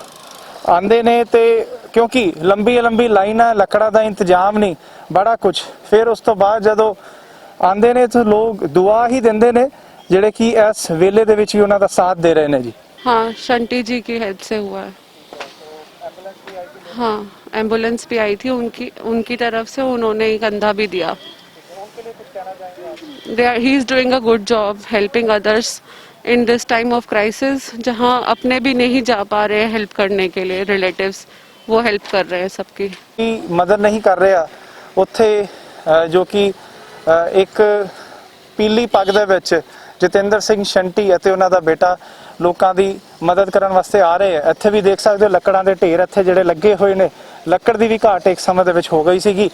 आंदे ने, ते क्योंकि लंबी लाइन है, लकड़ा दा इंतजाम नहीं, बड़ा कुछ। फिर उस तो बाद जदों आंदे ने तो लोग दुआ ही दिंदे ने, ਜਿਹੜੇ कि इस वेले ਦੇ ਵਿੱਚ ਵੀ ਉਹਨਾਂ ਦਾ साथ दे रहे ने। जी हाँ, शंटी जी की हेल्प से हुआ है। हाँ, एम्बुलेंस भी आई थी उनकी तरफ से, उन्होंने एक कंधा भी दिया। He is doing a good job helping others in this time of crisis, जहाँ अपने भी नहीं जा पा रहे हैं हेल्प करने के लिए, रिलेटिव्स वो हेल्प कर रहे हैं सबकी। मदद नहीं कर रहा उत्थे जो कि एक पीली पग दे विच जतिंदर सिंह शंटी ਅਤੇ ਉਹਨਾਂ ਦਾ ਬੇਟਾ ਲੋਕਾਂ ਦੀ ਮਦਦ ਕਰਨ ਵਾਸਤੇ ਆ ਰਹੇ ਆ। ਇੱਥੇ ਵੀ ਦੇਖ ਸਕਦੇ ਹੋ ਲੱਕੜਾਂ ਦੇ ਢੇਰ ਇੱਥੇ ਜਿਹੜੇ ਲੱਗੇ ਹੋਏ ਨੇ। ਲੱਕੜ ਦੀ ਵੀ ਘਾਟ ਇੱਕ ਸਮੇਂ ਦੇ ਵਿੱਚ ਹੋ ਗਈ ਸੀਗੀ।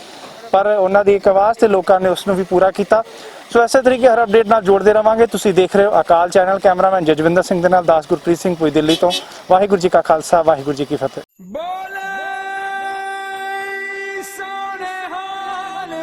ਪਰ ਉਹਨਾਂ ਦੀ ਇੱਕ ਆਵਾਜ਼ ਤੇ ਲੋਕਾਂ ਨੇ ਉਸ ਨੂੰ ਵੀ ਪੂਰਾ ਕੀਤਾ। ਸੋ ਇਸੇ ਤਰੀਕੇ ਹਰ ਅਪਡੇਟ ਨਾਲ ਜੋੜਦੇ ਰਵਾਂਗੇ। ਤੁਸੀਂ ਦੇਖ ਰਹੇ ਹੋ ਅਕਾਲ ਚੈਨਲ। ਕੈਮਰਾਮੈਨ ਜਜਵਿੰਦਰ ਸਿੰਘ ਦੇ ਨਾਲ ਦਾਸ ਗੁਰਪ੍ਰੀਤ ਸਿੰਘ ਪੁਈ ਦਿੱਲੀ ਤੋਂ। ਵਾਹਿਗੁਰੂ ਜੀ ਕਾ ਖਾਲਸਾ, ਵਾਹਿਗੁਰੂ ਜੀ ਕੀ ਫਤਿਹ। ਸੋਨੇ ਹਾਲ